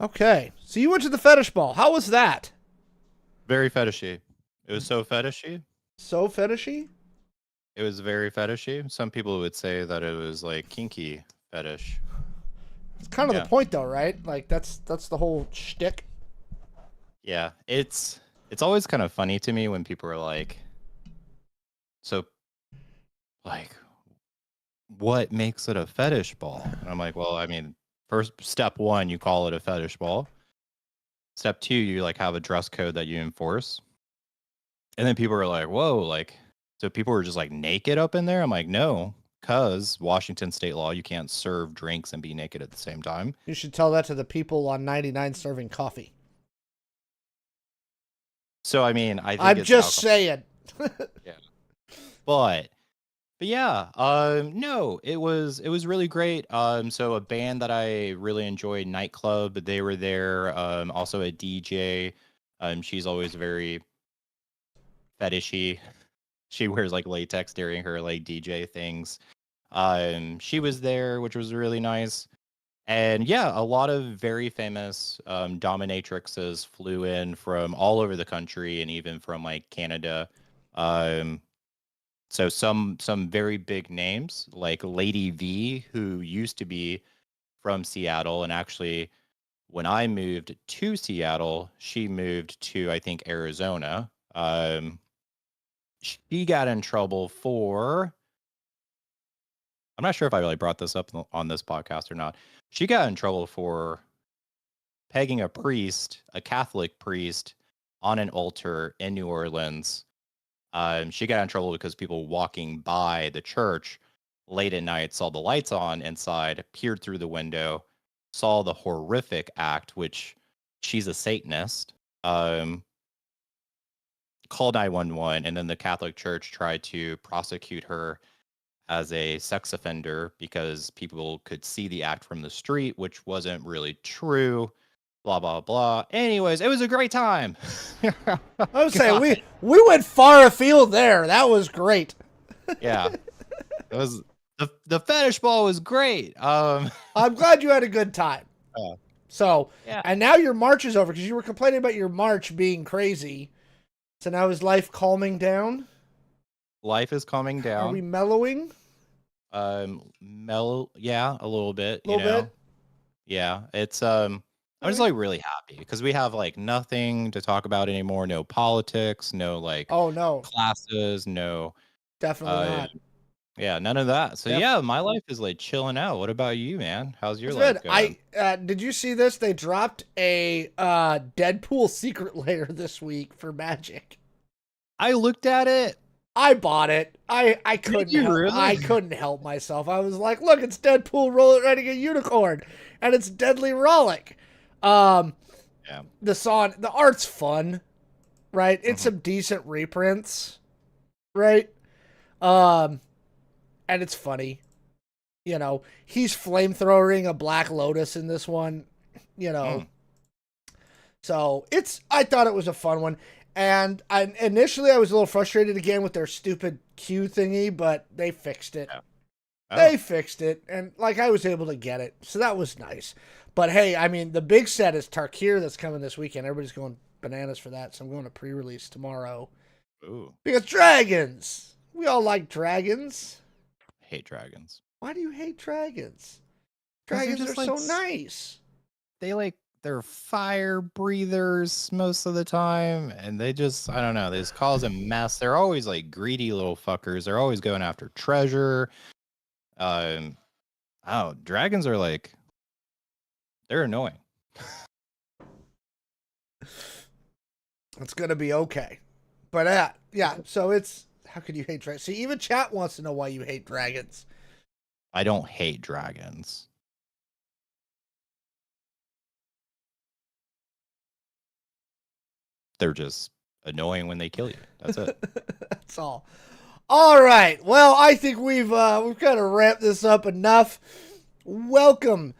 Okay. So you went to the fetish ball. How was that? Very fetishy. It was so fetishy. So fetishy? It was very fetishy. Some people would say that it was like kinky fetish. It's kind of the Yeah. point though, right? Like that's the whole shtick. Yeah. It's always kind of funny to me when people are like, so like what makes it a fetish ball? And I'm like, well, I mean, first step one, you call it a fetish ball. Step two, you like have a dress code that you enforce. And then people are like, whoa, like, so people were just like naked up in there? I'm like, no, because Washington state law, you can't serve drinks and be naked at the same time. You should tell that to the people on 99 serving coffee. So, I mean, I think I'm it's just alcohol. saying. Yeah. But yeah, no, it was really great. So a band that I really enjoyed, Nightclub, they were there. Also a DJ. She's always very fetishy. She wears like latex during her like DJ things. She was there, which was really nice. And yeah, a lot of very famous dominatrixes flew in from all over the country and even from like Canada. Um, so some very big names like Lady V, who used to be from Seattle, and actually when I moved to Seattle, she moved to I think Arizona. She got in trouble for I'm not sure if I really brought this up on this podcast or not. She got in trouble for pegging a priest, a Catholic priest, on an altar in New Orleans. She got in trouble because people walking by the church late at night saw the lights on inside, peered through the window, saw the horrific act, which she's a Satanist. Called 911, and then the Catholic Church tried to prosecute her as a sex offender because people could see the act from the street, which wasn't really true. Blah blah blah. Anyways, it was a great time. I was saying God, we went far afield there. That was great. yeah, it was the fetish ball was great. I'm glad you had a good time. uh, So, yeah, and now your march is over because you were complaining about your march being crazy. So now is life calming down? life is calming Are we down. mellowing Mellow, yeah, a little bit. a little bit? Yeah, it's All I'm just right. like really happy because we have like nothing to talk about anymore. No politics, no like Oh no, classes, no definitely uh not. yeah, none of that. So Def- yeah, my life is like chilling out. What about you, man? How's your That's life good. going? I did you see this? They dropped a Deadpool secret layer this week for Magic. I looked at it. I bought it. Did you I really? couldn't help myself. I was like, look, it's Deadpool riding a unicorn, and it's Deadly Rollick. Um, Yeah. the art's fun, right? It's Mhm. some decent reprints, right? Um, and it's funny. You know, he's flamethrowing a Black Lotus in this one. You know, Mm. so I thought it was a fun one. And initially I was a little frustrated again with their stupid Q thingy, but they fixed it. Yeah. They Oh, fixed it, and like I was able to get it, so that was nice. But hey, I mean, the big set is Tarkir that's coming this weekend. Everybody's going bananas for that, so I'm going to pre-release tomorrow ooh. because dragons. We all like dragons. I hate dragons. Why do you hate dragons? Because they're Dragons are just like so nice. they're fire breathers most of the time, and they just I don't know, they just cause a mess. They're always like greedy little fuckers. They're always going after treasure. Um oh, dragons are like they're annoying. It's gonna be okay. But yeah. So it's how could you hate dragons? See, even chat wants to know why you hate dragons. I don't hate dragons. They're just annoying when they kill you. That's it. That's all. All right. Well, I think we've kind of wrapped this up enough. Welcome,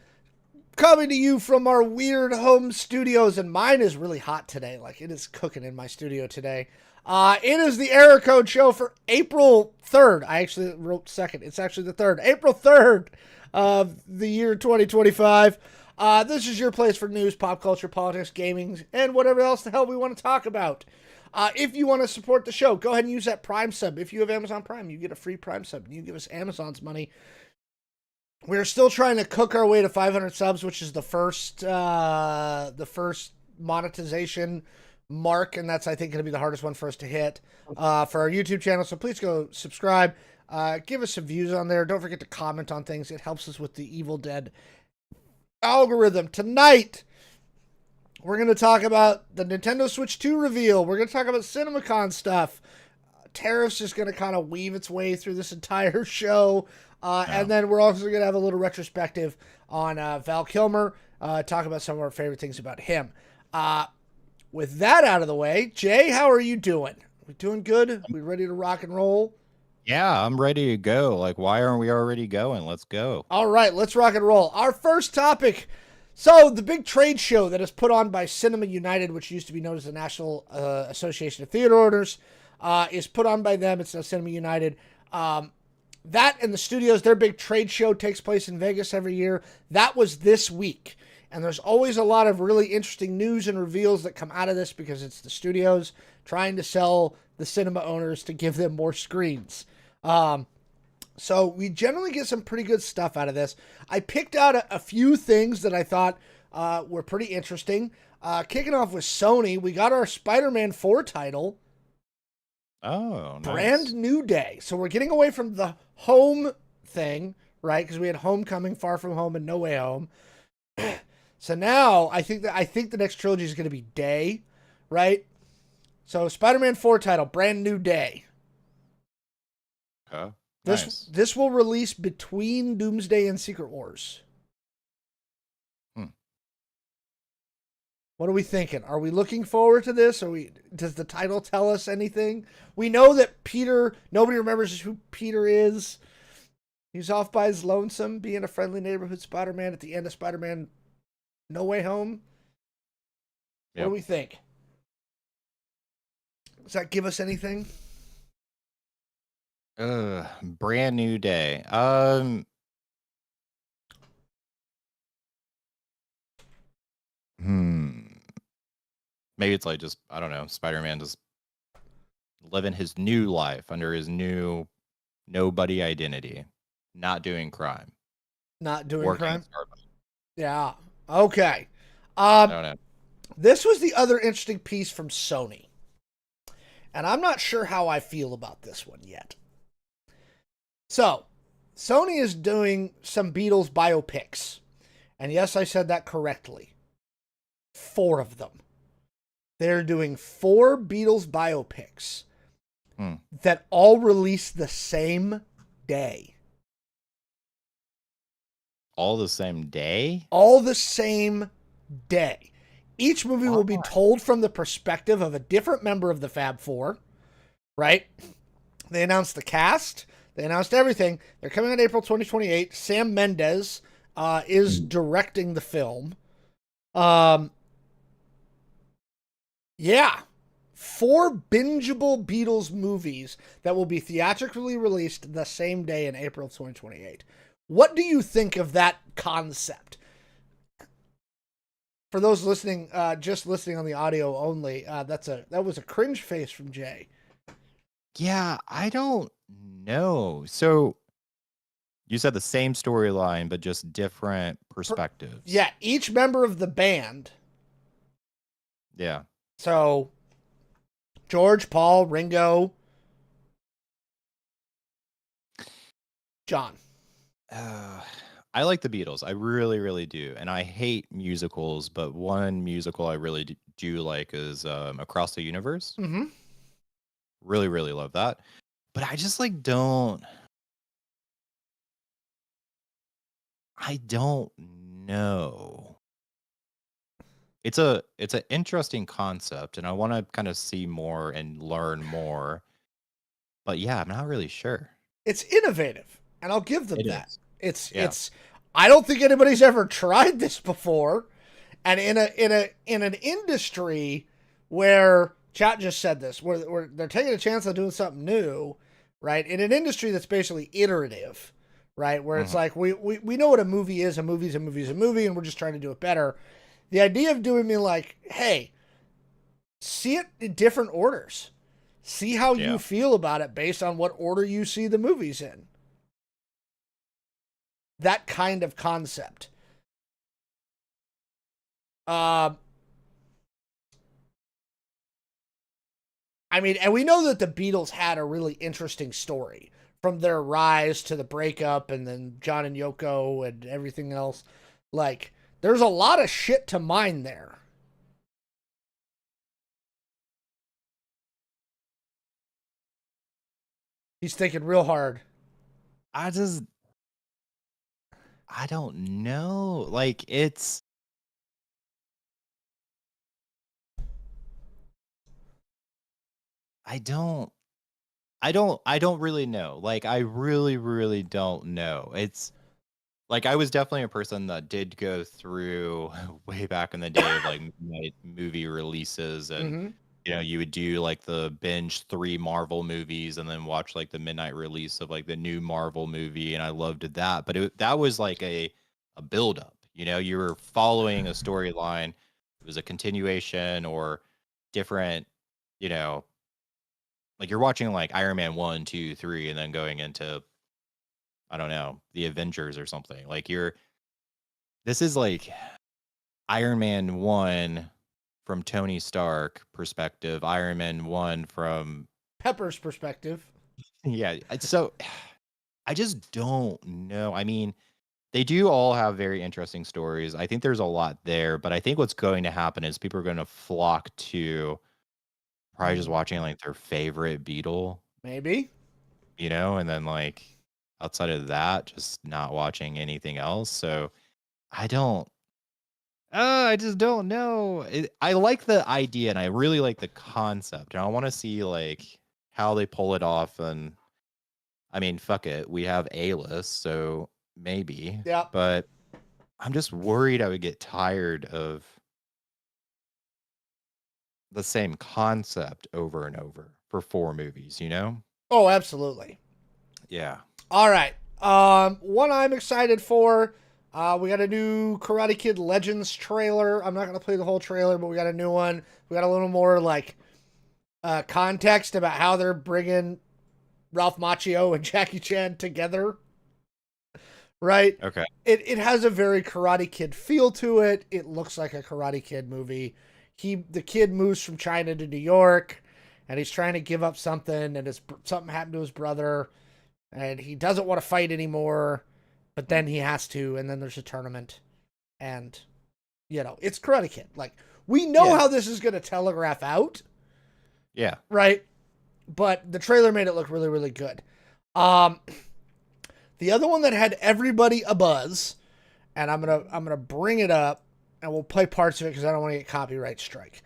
coming to you from our weird home studios, and mine is really hot today. Like it is cooking in my studio today. It is the error code show for April 3rd. I actually wrote second. It's actually the 3rd. April 3rd of the year 2025. This is your place for news, pop culture, politics, gaming, and whatever else the hell we want to talk about. If you want to support the show, go ahead and use that Prime sub. If you have Amazon Prime, you get a free Prime sub. You give us Amazon's money. We're still trying to cook our way to 500 subs, which is the first monetization mark, and that's, I think, going to be the hardest one for us to hit for our YouTube channel. So please go subscribe. Give us some views on there. Don't forget to comment on things. It helps us with the Evil Dead algorithm. Tonight, we're going to talk about the Nintendo Switch 2 reveal. We're going to talk about CinemaCon stuff. Tariffs is going to kind of weave its way through this entire show. And then we're also going to have a little retrospective on Val Kilmer, talk about some of our favorite things about him. With that out of the way, Jay, how are you doing? We doing good? We ready to rock and roll? Yeah, I'm ready to go. Like, why aren't we already going? Let's go. All right, let's rock and roll. Our first topic. So, the big trade show that is put on by Cinema United, which used to be known as the National Association of Theater Owners, is put on by them. It's now Cinema United. That and the studios, their big trade show takes place in Vegas every year. That was this week. And there's always a lot of really interesting news and reveals that come out of this because it's the studios trying to sell the cinema owners to give them more screens. So we generally get some pretty good stuff out of this. I picked out a few things that I thought were pretty interesting. Kicking off with Sony, we got our Spider-Man 4 title. Oh, nice. Brand new day. So we're getting away from the home thing, right? Because we had Homecoming, Far From Home, and No Way Home. So now I think the next trilogy is going to be Day, right? So Spider-Man 4 title, brand new day. Nice. This will release between Doomsday and Secret Wars. What are we thinking? Are we looking forward to this? Does the title tell us anything? We know that Peter, nobody remembers who Peter is. He's off by his lonesome, being a friendly neighborhood Spider-Man at the end of Spider-Man No Way Home. Yep. What do we think? Does that give us anything? Brand new day. Maybe it's like just, I don't know, Spider-Man just living his new life under his new nobody identity, not doing crime. Not doing crime? Yeah. Okay. I don't know. This was the other interesting piece from Sony. And I'm not sure how I feel about this one yet. So, Sony is doing some Beatles biopics. And yes, I said that correctly. 4 of them. They're doing 4 Beatles biopics that all release the same day. All the same day? All the same day. Each movie will be told from the perspective of a different member of the Fab Four, right? They announced the cast. They announced everything. They're coming out April 2028. Sam Mendes is directing the film. Yeah. 4 bingeable Beatles movies that will be theatrically released the same day in April 2028. What do you think of that concept? For those listening, just listening on the audio only, that was a cringe face from Jay. Yeah, I don't know. So you said the same storyline, but just different perspectives. Yeah, each member of the band. Yeah. So George, Paul, Ringo, John. I like the Beatles. I really, really do. And I hate musicals, but one musical I really do like is Across the Universe. Mm-hmm. Really, really love that. But I just I don't know. It's an interesting concept, and I want to kind of see more and learn more. But yeah, I'm not really sure. It's innovative, and I'll give them that. Is. It's I don't think anybody's ever tried this before. And in an industry where Chat just said this, where they're taking a chance on doing something new, right? In an industry that's basically iterative, right? Where it's Mhm. like we know what a movie is. A movie's a movie's a movie, and we're just trying to do it better. The idea of doing me like, hey, see it in different orders. See how you Yeah. feel about it based on what order you see the movies in. That kind of concept. Um, I mean, and we know that the Beatles had a really interesting story from their rise to the breakup and then John and Yoko and everything else. Like, there's a lot of shit to mine there. He's thinking real hard. I just I don't know. Like it's I don't I don't really know. Like I really really don't know. It's like I was definitely a person that did go through way back in the day of like midnight movie releases and Mm-hmm. you would do like the binge 3 Marvel movies and then watch like the midnight release of like the new Marvel movie and I loved that. But that was like a build up. You were following a storyline. It was a continuation or different, you know, like you're watching like Iron Man 1, 2, 3 and then going into I don't know, the Avengers or something. Like this is like Iron Man 1 from Tony Stark perspective, Iron Man 1 from Pepper's perspective. yeah, so I just don't know. I mean, they do all have very interesting stories. I think there's a lot there, but I think what's going to happen is people are going to flock to probably just watching like their favorite Beatle, Maybe. and then like outside of that, just not watching anything else. So I don't I just don't know. I like the idea and I really like the concept. And I want to see like how they pull it off. And I mean, fuck it. We have A-list, so maybe. Yeah. But I'm just worried I would get tired of the same concept over and over for 4 movies? Oh, absolutely. Yeah. All right. One I'm excited for. We got a new Karate Kid Legends trailer. I'm not gonna play the whole trailer, but we got a new one. We got a little more like context about how they're bringing Ralph Macchio and Jackie Chan together. Right. Okay. It has a very Karate Kid feel to it. It looks like a Karate Kid movie. The kid moves from China to New York, and he's trying to give up something, and something happened to his brother, and he doesn't want to fight anymore, but then he has to, and then there's a tournament, and it's Karate Kid. Like, we know Yeah. how this is going to telegraph out, Yeah. right? But the trailer made it look really, really good. Um, the other one that had everybody abuzz, and I'm gonna bring it up, and we'll play parts of it because I don't want to get copyright strike.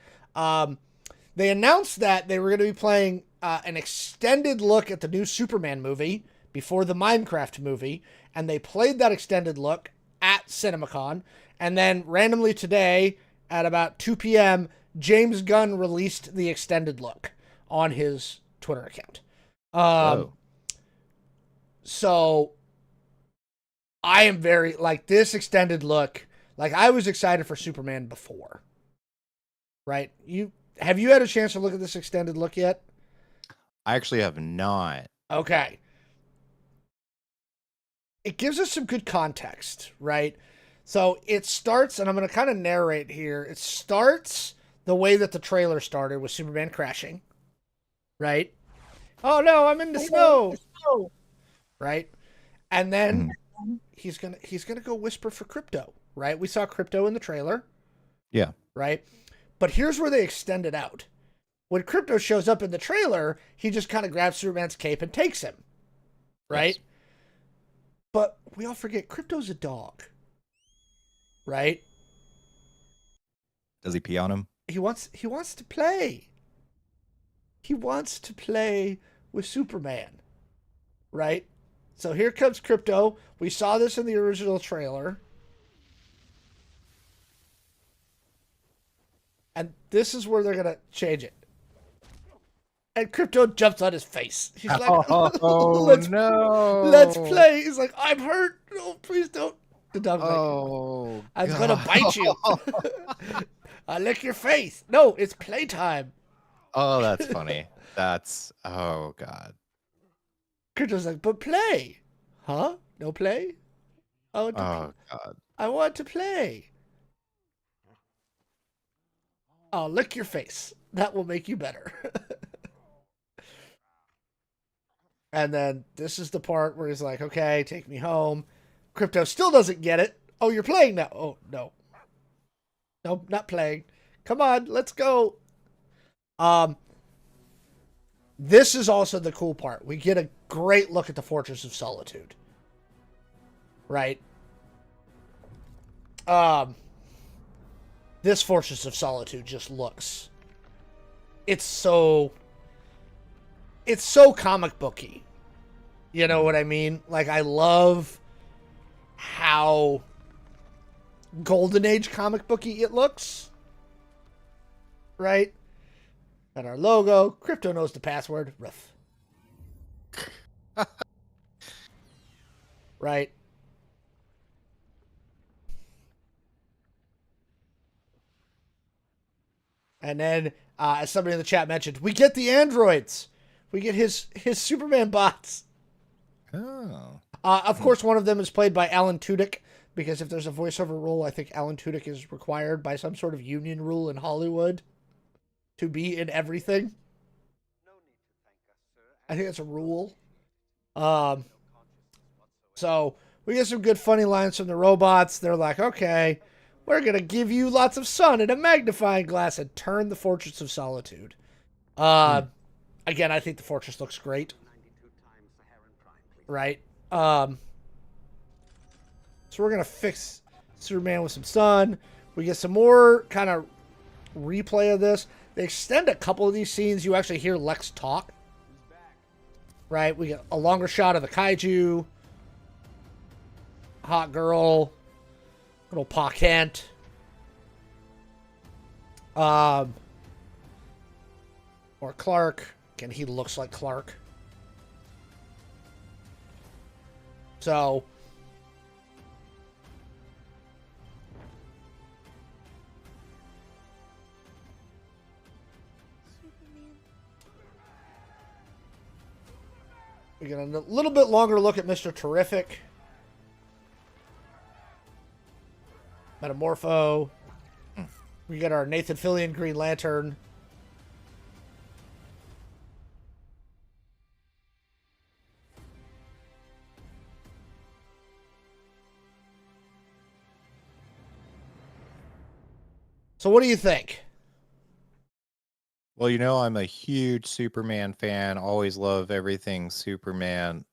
They announced that they were going to be playing an extended look at the new Superman movie before the Minecraft movie, and they played that extended look at CinemaCon, and then randomly today at about 2 p.m., James Gunn released the extended look on his Twitter account. Whoa. So I am very like this extended look. Like I was excited for Superman before, right? Have you had a chance to look at this extended look yet? I actually have not. Okay. It gives us some good context, right? So it starts, and I'm going to kind of narrate here. It starts the way that the trailer started with Superman crashing, right? Oh no, I'm in the snow, right? And then Mhm. he's gonna go whisper for Crypto, right? We saw Crypto in the trailer, Yeah. right? But here's where they extend it out. When Crypto shows up in the trailer, he just kind of grabs Superman's cape and takes him, right? Yes. But we all forget Crypto's a dog, right? Does he pee on him? He wants to play. He wants to play with Superman, right? So here comes Crypto. We saw this in the original trailer. And this is where they're going to change it. And Crypto jumps on his face. He's like, Oh let's no! play. He's like, I'm hurt. No, please don't. The dog's like, Oh I was gonna god! bite you. I lick your face. No, it's playtime. Oh, that's funny. That's oh god. Crypto's like, but play. Huh? No play? Oh god. I want to play. I'll lick your face. That will make you better. And then this is the part where he's like, okay, take me home. Crypto still doesn't get it. Oh, you're playing now. Oh, no. Nope, not playing. Come on, let's go. This is also the cool part. We get a great look at the Fortress of Solitude. Right? This Fortress of Solitude just looks... It's so comic booky. You know what I mean? Like, I love how Golden Age comic booky it looks. Right? And our logo. Crypto knows the password. Ruff. Right? And then, as somebody in the chat mentioned, we get the androids. We get his Superman bots. Oh. Of course, one of them is played by Alan Tudyk, because if there's a voiceover role, I think Alan Tudyk is required by some sort of union rule in Hollywood to be in everything. I think that's a rule. So we get some good funny lines from the robots. They're like, okay, we're going to give you lots of sun and a magnifying glass and turn the Fortress of Solitude. Again, I think the fortress looks great. Right? So we're going to fix Superman with some sun. We get some more kind of replay of this. They extend a couple of these scenes. You actually hear Lex talk. Right? We get a longer shot of the kaiju. Hot girl. Little Pa Kent. Or Clark. Again, he looks like Clark. So... we get a little bit longer look at Mr. Terrific. Metamorpho. We get our Nathan Fillion Green Lantern. So what do you think? Well, you know, I'm a huge Superman fan. Always love everything Superman.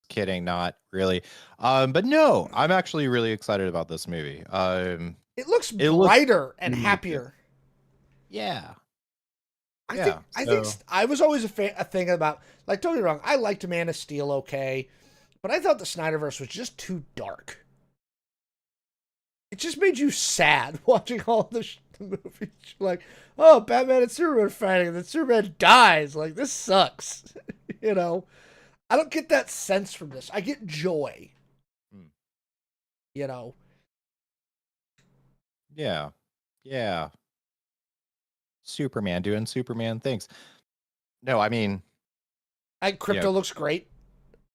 Kidding, not really. But no, I'm actually really excited about this movie. It looks brighter and really happier. good. Yeah. I think I was always a thing about, like, don't get me wrong, I liked Man of Steel okay, but I thought the Snyderverse was just too dark. It just made you sad watching all the movies. Like, oh, Batman and Superman fighting, and then Superman dies. Like, this sucks. You know? I don't get that sense from this. I get joy. You know? Yeah. Yeah. Superman doing Superman things. No, I mean... Crypto looks great.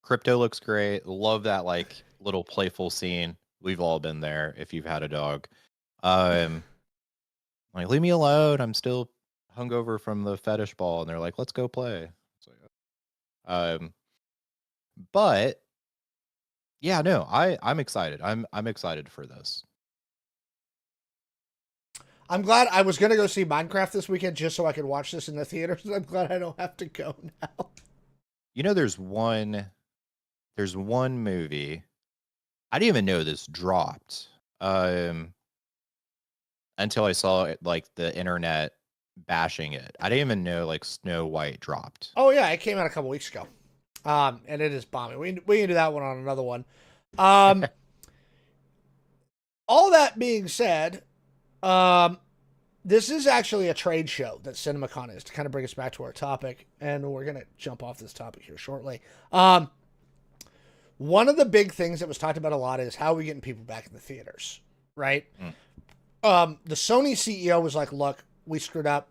Crypto looks great. Love that, like, little playful scene. We've all been there if you've had a dog. Like, leave me alone. I'm still hungover from the fetish ball. And they're like, let's go play. But yeah, no, I'm excited. I'm excited for this. I'm glad. I was going to go see Minecraft this weekend just so I could watch this in the theaters. I'm glad I don't have to go now. You know, there's one movie. I didn't even know this dropped. Until I saw it, like, the internet bashing it. I didn't even know, like, Snow White dropped. Oh yeah, it came out a couple weeks ago. And it is bombing. We can do that one on another one. All that being said, this is actually a trade show that CinemaCon is, to kind of bring us back to our topic, and we're going to jump off this topic here shortly. One of the big things that was talked about a lot is how are we getting people back in the theaters, right? The Sony CEO was like, look, we screwed up.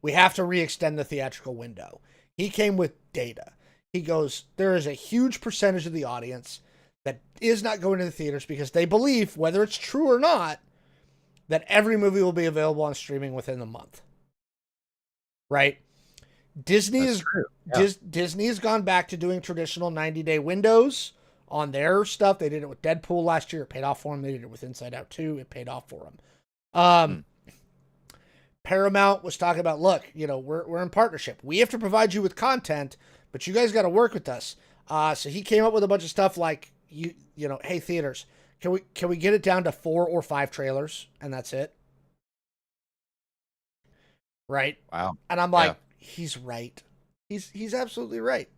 We have to re-extend the theatrical window. He came with data. He goes, there is a huge percentage of the audience that is not going to the theaters because they believe, whether it's true or not, that every movie will be available on streaming within the month. Right? Disney has gone back to doing traditional 90-day windows on their stuff. They did it with Deadpool last year. It paid off for them. They did it with Inside Out 2. It paid off for them. Paramount was talking about, look, we're in partnership. We have to provide you with content, but you guys got to work with us. So he came up with a bunch of stuff like, hey, theaters, can we get it down to 4 or 5 trailers and that's it? Right. Wow. And I'm like, he's right. He's absolutely right.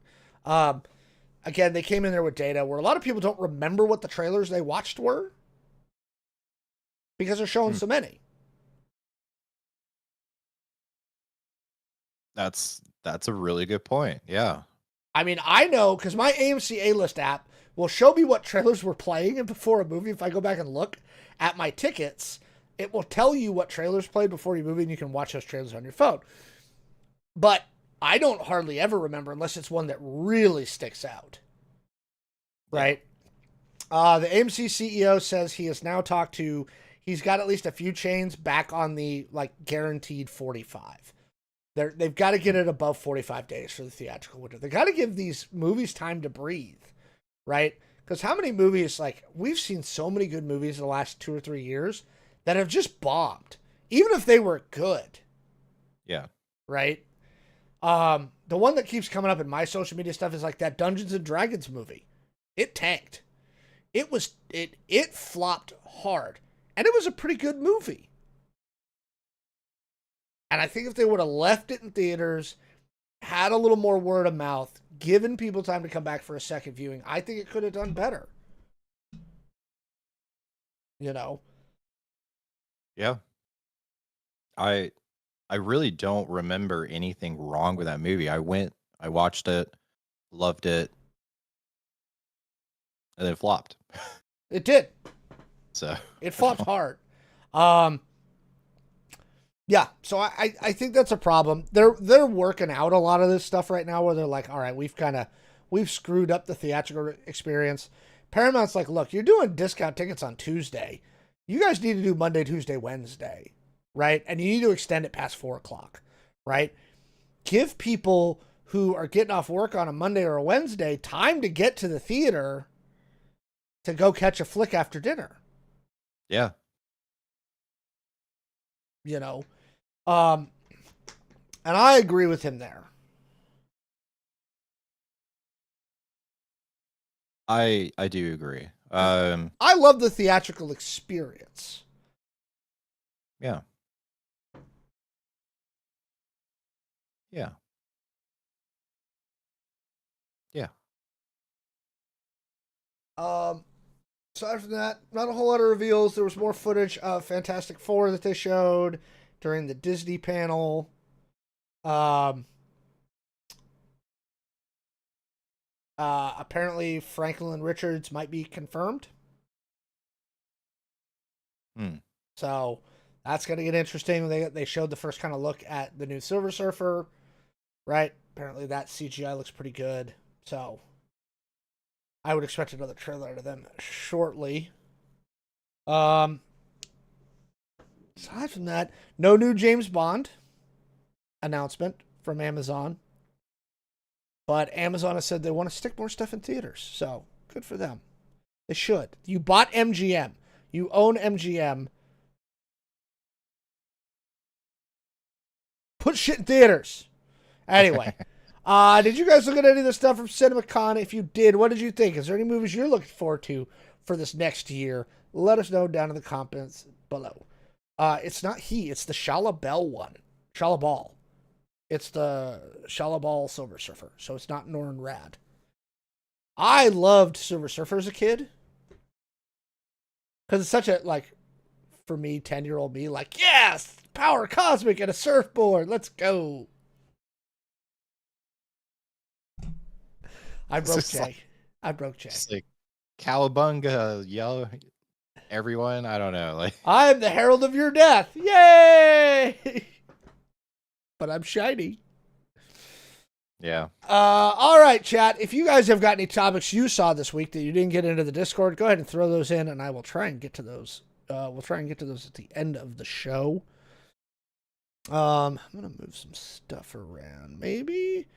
Again, they came in there with data where a lot of people don't remember what the trailers they watched were because they're showing so many. That's a really good point. Yeah. I mean, I know because my AMC A-List app will show me what trailers were playing before a movie. If I go back and look at my tickets, it will tell you what trailers played before your movie, and you can watch those trailers on your phone. But I don't hardly ever remember unless it's one that really sticks out. Right? The AMC CEO says he has now talked to, he's got at least a few chains back on the guaranteed 45. They've got to get it above 45 days for the theatrical window. They've got to give these movies time to breathe. Right? Because how many movies, we've seen so many good movies in the last 2 or 3 years that have just bombed, even if they were good. Yeah. Right? The one that keeps coming up in my social media stuff is that Dungeons and Dragons movie. It tanked. It flopped hard. And it was a pretty good movie. And I think if they would have left it in theaters, had a little more word of mouth, given people time to come back for a second viewing, I think it could have done better. Yeah. I really don't remember anything wrong with that movie. I watched it, loved it, and then it flopped. It did. So it flopped hard. Yeah, so I think that's a problem. They're working out a lot of this stuff right now where they're like, all right, we've screwed up the theatrical experience. Paramount's like, look, you're doing discount tickets on Tuesday. You guys need to do Monday, Tuesday, Wednesday, right? And you need to extend it past 4:00, right? Give people who are getting off work on a Monday or a Wednesday time to get to the theater to go catch a flick after dinner. Yeah. And I agree with him there. I do agree. I love the theatrical experience. Yeah. Yeah. Yeah. Aside from that, not a whole lot of reveals. There was more footage of Fantastic Four that they showed during the Disney panel. Apparently Franklin Richards might be confirmed. So that's going to get interesting. They showed the first kind of look at the new Silver Surfer, right? Apparently that CGI looks pretty good. So I would expect another trailer to them shortly. Aside from that, no new James Bond announcement from Amazon. But Amazon has said they want to stick more stuff in theaters. So good for them. They should. You bought MGM. You own MGM. Put shit in theaters. Anyway. Did you guys look at any of the stuff from CinemaCon? If you did, what did you think? Is there any movies you're looking forward to for this next year? Let us know down in the comments below. It's not it's the Shalabal one. Shalabal. It's the Shalabal Silver Surfer, so it's not Norrin Rad. I loved Silver Surfer as a kid. Because it's such a, for me, 10-year-old me, yes! Power Cosmic and a surfboard. Let's go. I It's broke just Jay. I broke Jay. just like cowabunga, yellow, everyone. I don't know. Like, I'm the herald of your death. Yay! But I'm shiny. yeah. All right, chat. If you guys have got any topics you saw this week that you didn't get into the Discord, go ahead and throw those in, and I will try and get to those. We'll try and get to those at the end of the show. I'm gonna move some stuff around. Maybe.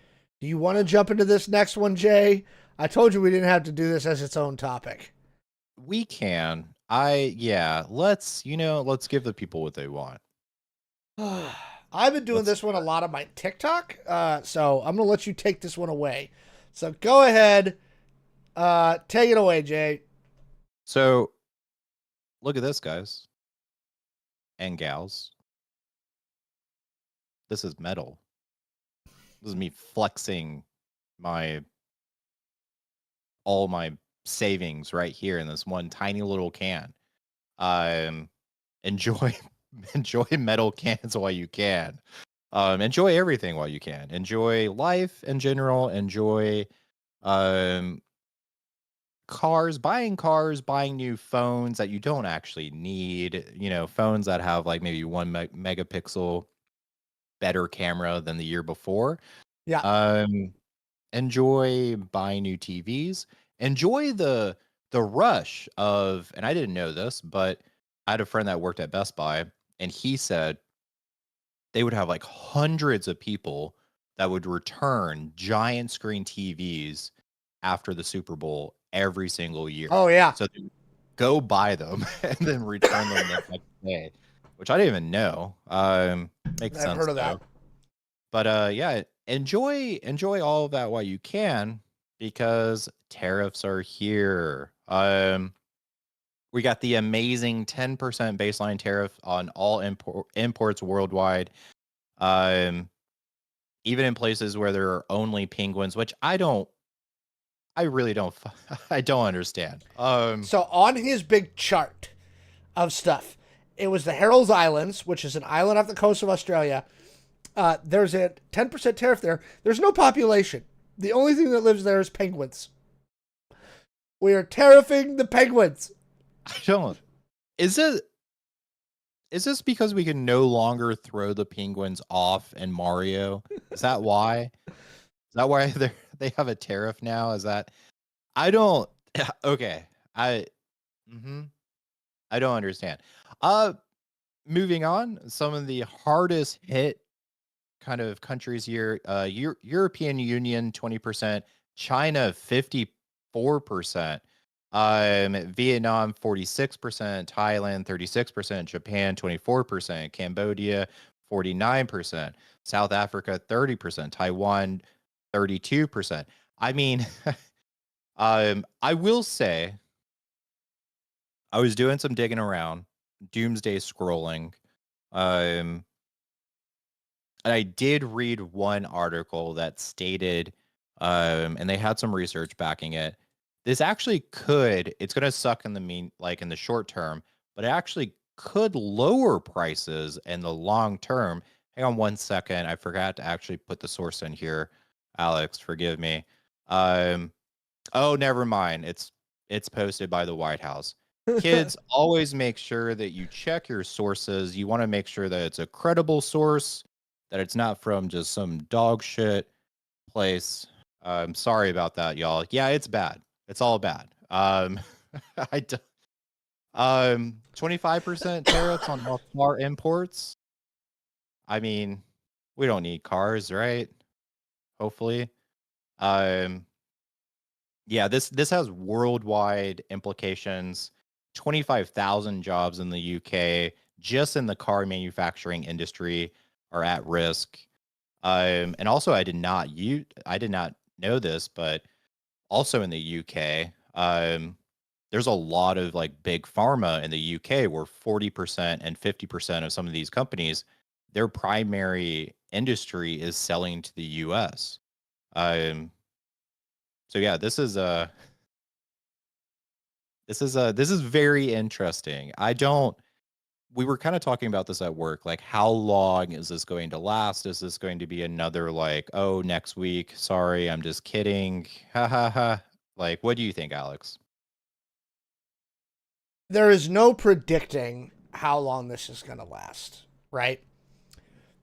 Do you want to jump into this next one, Jay? I told you we didn't have to do this as its own topic. We can. Let's give the people what they want. I've been doing this one a lot on my TikTok, so I'm gonna let you take this one away. So go ahead, take it away, Jay. So look at this, guys and gals. This is metal. This is me flexing all my savings right here in this one tiny little can. Enjoy enjoy metal cans while you can. Enjoy everything while you can. Enjoy life in general. Enjoy cars, buying new phones that you don't actually need. Phones that have like maybe one megapixel better camera than the year before. Yeah. Enjoy buying new TVs. Enjoy the rush of, and I didn't know this, but I had a friend that worked at Best Buy, and he said they would have like hundreds of people that would return giant screen TVs after the Super Bowl every single year. Oh yeah. So they go buy them and then return them the next day, which I didn't even know. Makes sense. I've heard of that. But yeah, enjoy all of that while you can, because tariffs are here. We got the amazing 10% baseline tariff on all imports worldwide. Even in places where there are only penguins, which I really don't I don't understand. So on his big chart of stuff, it was the Herald's Islands, which is an island off the coast of Australia. There's a 10% tariff there. There's no population. The only thing that lives there is penguins. We are tariffing the penguins. I don't. Is this because we can no longer throw the penguins off in Mario? Is that why? Is that why they have a tariff now? Is that I don't okay. I don't understand. Moving on, some of the hardest hit kind of countries here, European Union 20%, China 54%, Vietnam 46%, Thailand 36%, Japan 24%, Cambodia 49%, South Africa 30%, Taiwan 32%. I mean, I will say, I was doing some digging around, doomsday scrolling, and I did read one article that stated, and they had some research backing it. This actually it's going to suck in in the short term, but it actually could lower prices in the long term. Hang on one second. I forgot to actually put the source in here. Alex, forgive me. Oh, never mind. It's posted by the White House. Kids, always make sure that you check your sources. You want to make sure that it's a credible source, that it's not from just some dog shit place. I'm sorry about that, y'all. Yeah, it's bad. It's all bad. I d- 25% tariffs on all car imports. I mean, we don't need cars, right? Hopefully. Yeah, this has worldwide implications. 25,000 jobs in the UK just in the car manufacturing industry are at risk. And also I did not know this, but also in the UK, there's a lot of like big pharma in the UK where 40% and 50% of some of these companies, their primary industry is selling to the US. So yeah, this is very interesting. we were kind of talking about this at work. Like, how long is this going to last? Is this going to be another like, oh, next week? Sorry, I'm just kidding. Ha ha ha. Like, what do you think, Alex? There is no predicting how long this is going to last, right?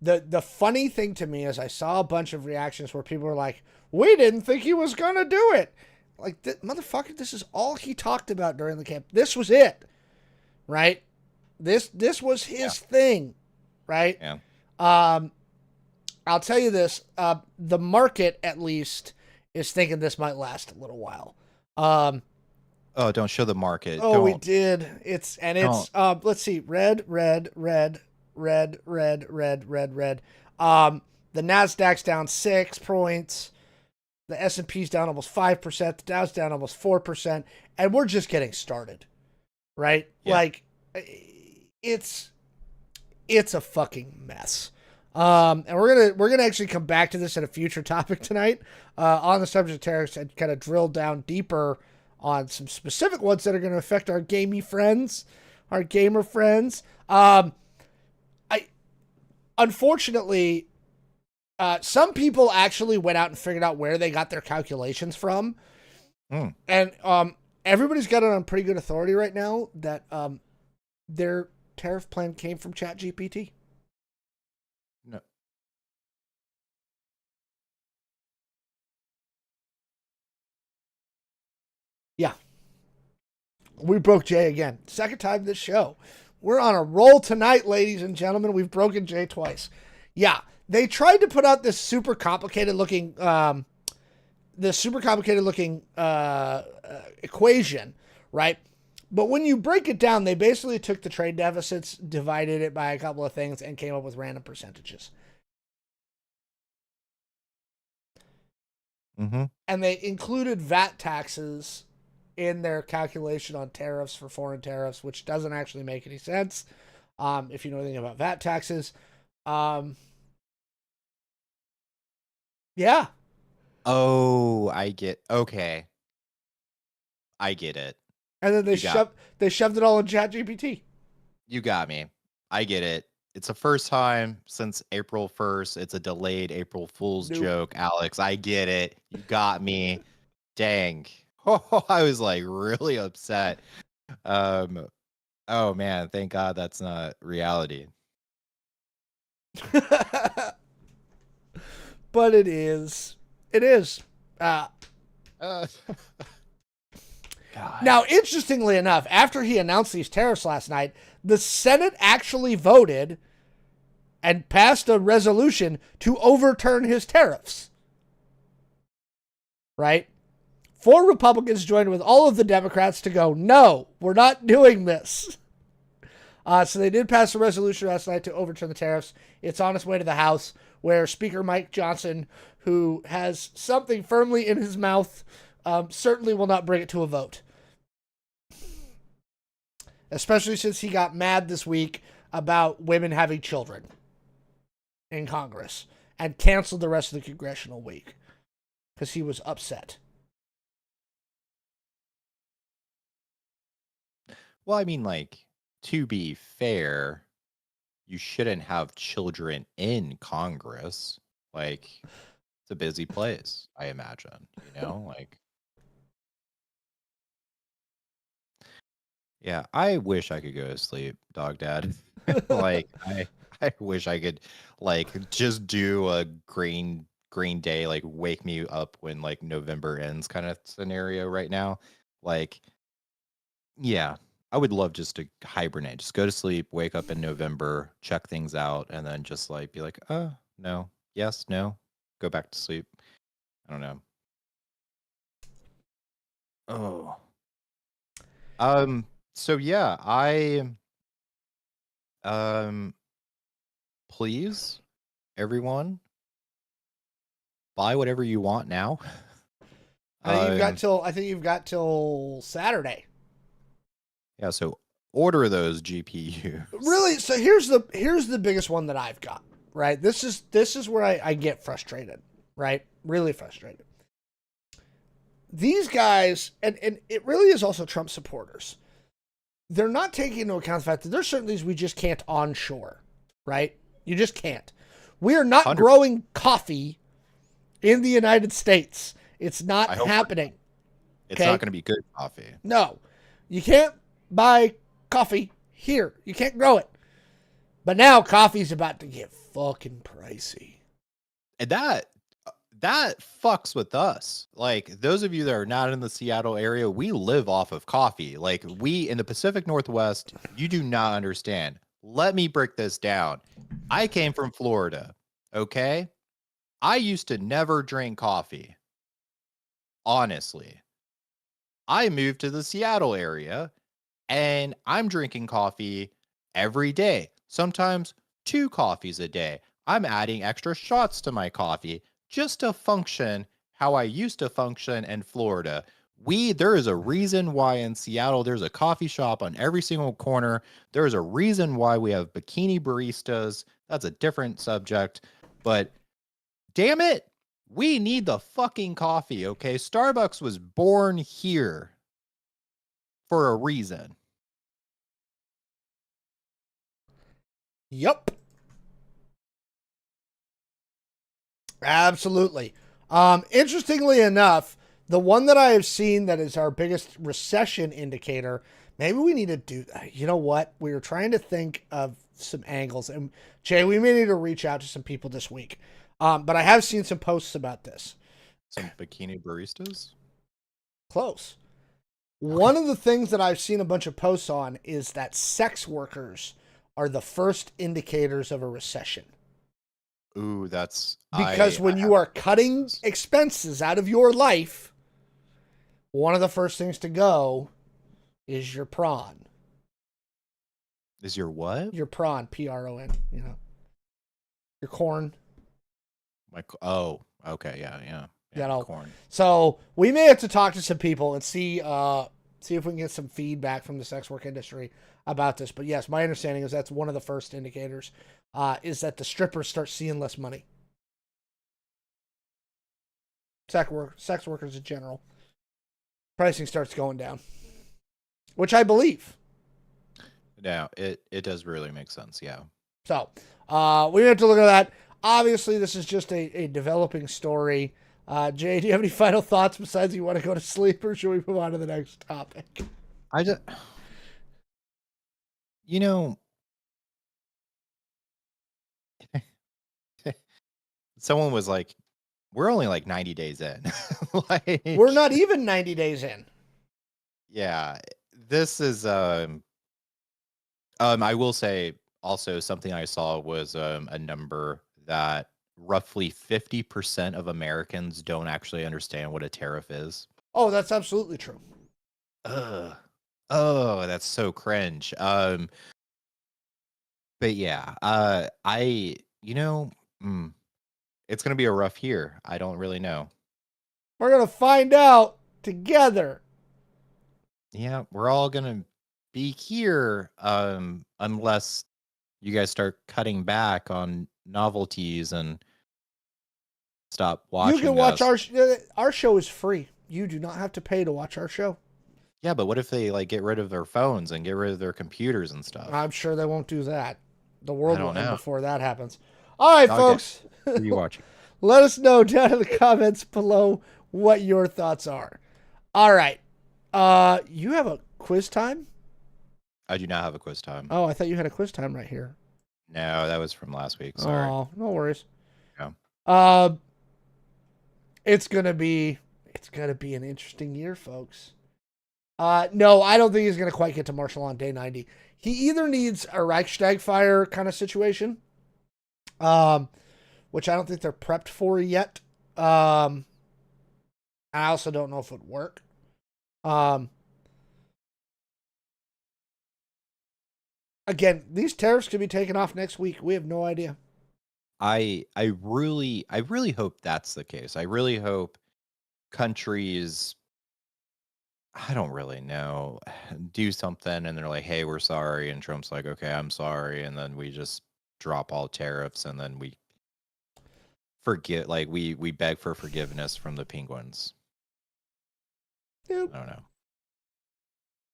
The funny thing to me is I saw a bunch of reactions where people were like, "We didn't think he was going to do it." Like, motherfucker, this is all he talked about during the camp. This was it, right? This was his thing, right? Yeah. I'll tell you this: the market, at least, is thinking this might last a little while. Oh, don't show the market. Oh, don't. we did. It's let's see, red. The Nasdaq's down 6 points. The S&P's down almost 5%. The Dow's down almost 4%, and we're just getting started, right? Yeah. Like, it's a fucking mess. And we're gonna actually come back to this in a future topic tonight, on the subject of tariffs, and kind of drill down deeper on some specific ones that are going to affect our gamey friends, our gamer friends. Unfortunately, some people actually went out and figured out where they got their calculations from. And everybody's got it on pretty good authority right now that their tariff plan came from ChatGPT. No. Yeah. We broke Jay again. Second time this show. We're on a roll tonight, ladies and gentlemen. We've broken Jay twice. Yeah. They tried to put out this super complicated looking equation, right? But when you break it down, they basically took the trade deficits, divided it by a couple of things, and came up with random percentages. Mm-hmm. And they included VAT taxes in their calculation on tariffs for foreign tariffs, which doesn't actually make any sense if you know anything about VAT taxes. Yeah. Oh, okay. I get it. And then they shoved it all in ChatGPT. You got me. I get it. It's the first time since April 1st. It's a delayed April Fool's joke, Alex. I get it. You got me. Dang. Oh, I was like really upset. Oh man, thank God that's not reality. But it is. It is. Now, interestingly enough, after he announced these tariffs last night, the Senate actually voted and passed a resolution to overturn his tariffs. Right? 4 Republicans joined with all of the Democrats to go, no, we're not doing this. So they did pass a resolution last night to overturn the tariffs. It's on its way to the House, where Speaker Mike Johnson, who has something firmly in his mouth, certainly will not bring it to a vote. Especially since he got mad this week about women having children in Congress and canceled the rest of the congressional week because he was upset. Well, I mean, like, to be fair, you shouldn't have children in Congress. Like, it's a busy place, I imagine, like. Yeah, I wish I could go to sleep, dog dad. Like, I wish I could, like, just do a green day, like, wake me up when, like, November ends kind of scenario right now. Like, yeah, I would love just to hibernate, just go to sleep, wake up in November, check things out, and then just, like, be like, no, yes, no, go back to sleep. I don't know. Oh. So yeah, please, everyone, buy whatever you want now. I think you've got till Saturday. Yeah, so order those GPUs. Really, so here's the biggest one that I've got, right? This is where I get frustrated, right? Really frustrated. These guys, and it really is also Trump supporters. they're not taking into account the fact that there's certain things we just can't onshore, right? You just can't. We are not 100%. growing coffee in the United States. It's not I hope happening. it's not going to be good coffee. No, you can't buy coffee here. You can't grow it. But now coffee's about to get fucking pricey. And that fucks with us. Like, those of you that are not in the Seattle area, we live off of coffee. Like, we in the Pacific Northwest, you do not understand. Let me break this down. I came from Florida, okay? I used to never drink coffee. Honestly. I moved to the Seattle area and I'm drinking coffee every day. Sometimes 2 coffees a day. I'm adding extra shots to my coffee just to function how I used to function in Florida. There is a reason why in Seattle there's a coffee shop on every single corner. There is a reason why we have bikini baristas. That's a different subject, but damn it, we need the fucking coffee, okay? Starbucks was born here for a reason. Yup. Absolutely. Interestingly enough, the one that I have seen that is our biggest recession indicator, maybe we need to do that. You know what? We were trying to think of some angles. And Jay, we may need to reach out to some people this week. But I have seen some posts about this. Some bikini baristas? Close. One of the things that I've seen a bunch of posts on is that sex workers are the first indicators of a recession. Ooh, that's... Because when you are cutting expenses out of your life, one of the first things to go is your prawn. Is your what? Your prawn, P-R-O-N, you know. Your corn. Okay, yeah. You know, corn. So we may have to talk to some people and see if we can get some feedback from the sex work industry about this. But yes, my understanding is that's one of the first indicators is that the strippers start seeing less money. Sex workers in general. Pricing starts going down, which I believe. Yeah, it does really make sense, yeah. So we have to look at that. Obviously, this is just a developing story. Jay, do you have any final thoughts besides you want to go to sleep, or should we move on to the next topic? You know, someone was like, we're only like 90 days in. Like, we're not even 90 days in. Yeah, this is, I will say also something I saw was a number that roughly 50% of Americans don't actually understand what a tariff is. Oh, that's absolutely true. Oh, that's so cringe. But yeah, it's gonna be a rough year. I don't really know. We're gonna find out together. Yeah, we're all gonna be here, unless you guys start cutting back on novelties and stop watching. You can watch our show is free. You do not have to pay to watch our show. Yeah, but what if they like get rid of their phones and get rid of their computers and stuff? I'm sure they won't do that. The world will end know. before that happens. All right, folks. What are you watching? Let us know down in the comments below what your thoughts are. All right. You have a quiz time? I do not have a quiz time. Oh, I thought you had a quiz time right here. No, that was from last week. Sorry. Oh, no worries. Yeah. It's gonna be an interesting year, folks. No, I don't think he's gonna quite get to Marshall on day 90. He either needs a Reichstag fire kind of situation, which I don't think they're prepped for yet. I also don't know if it would work. Again, these tariffs could be taken off next week. We have no idea. I really hope that's the case. I really hope countries, I don't really know, do something and they're like, hey, we're sorry. And Trump's like, okay, I'm sorry. And then we just drop all tariffs and then we forget, like we beg for forgiveness from the penguins. Yep. I don't know.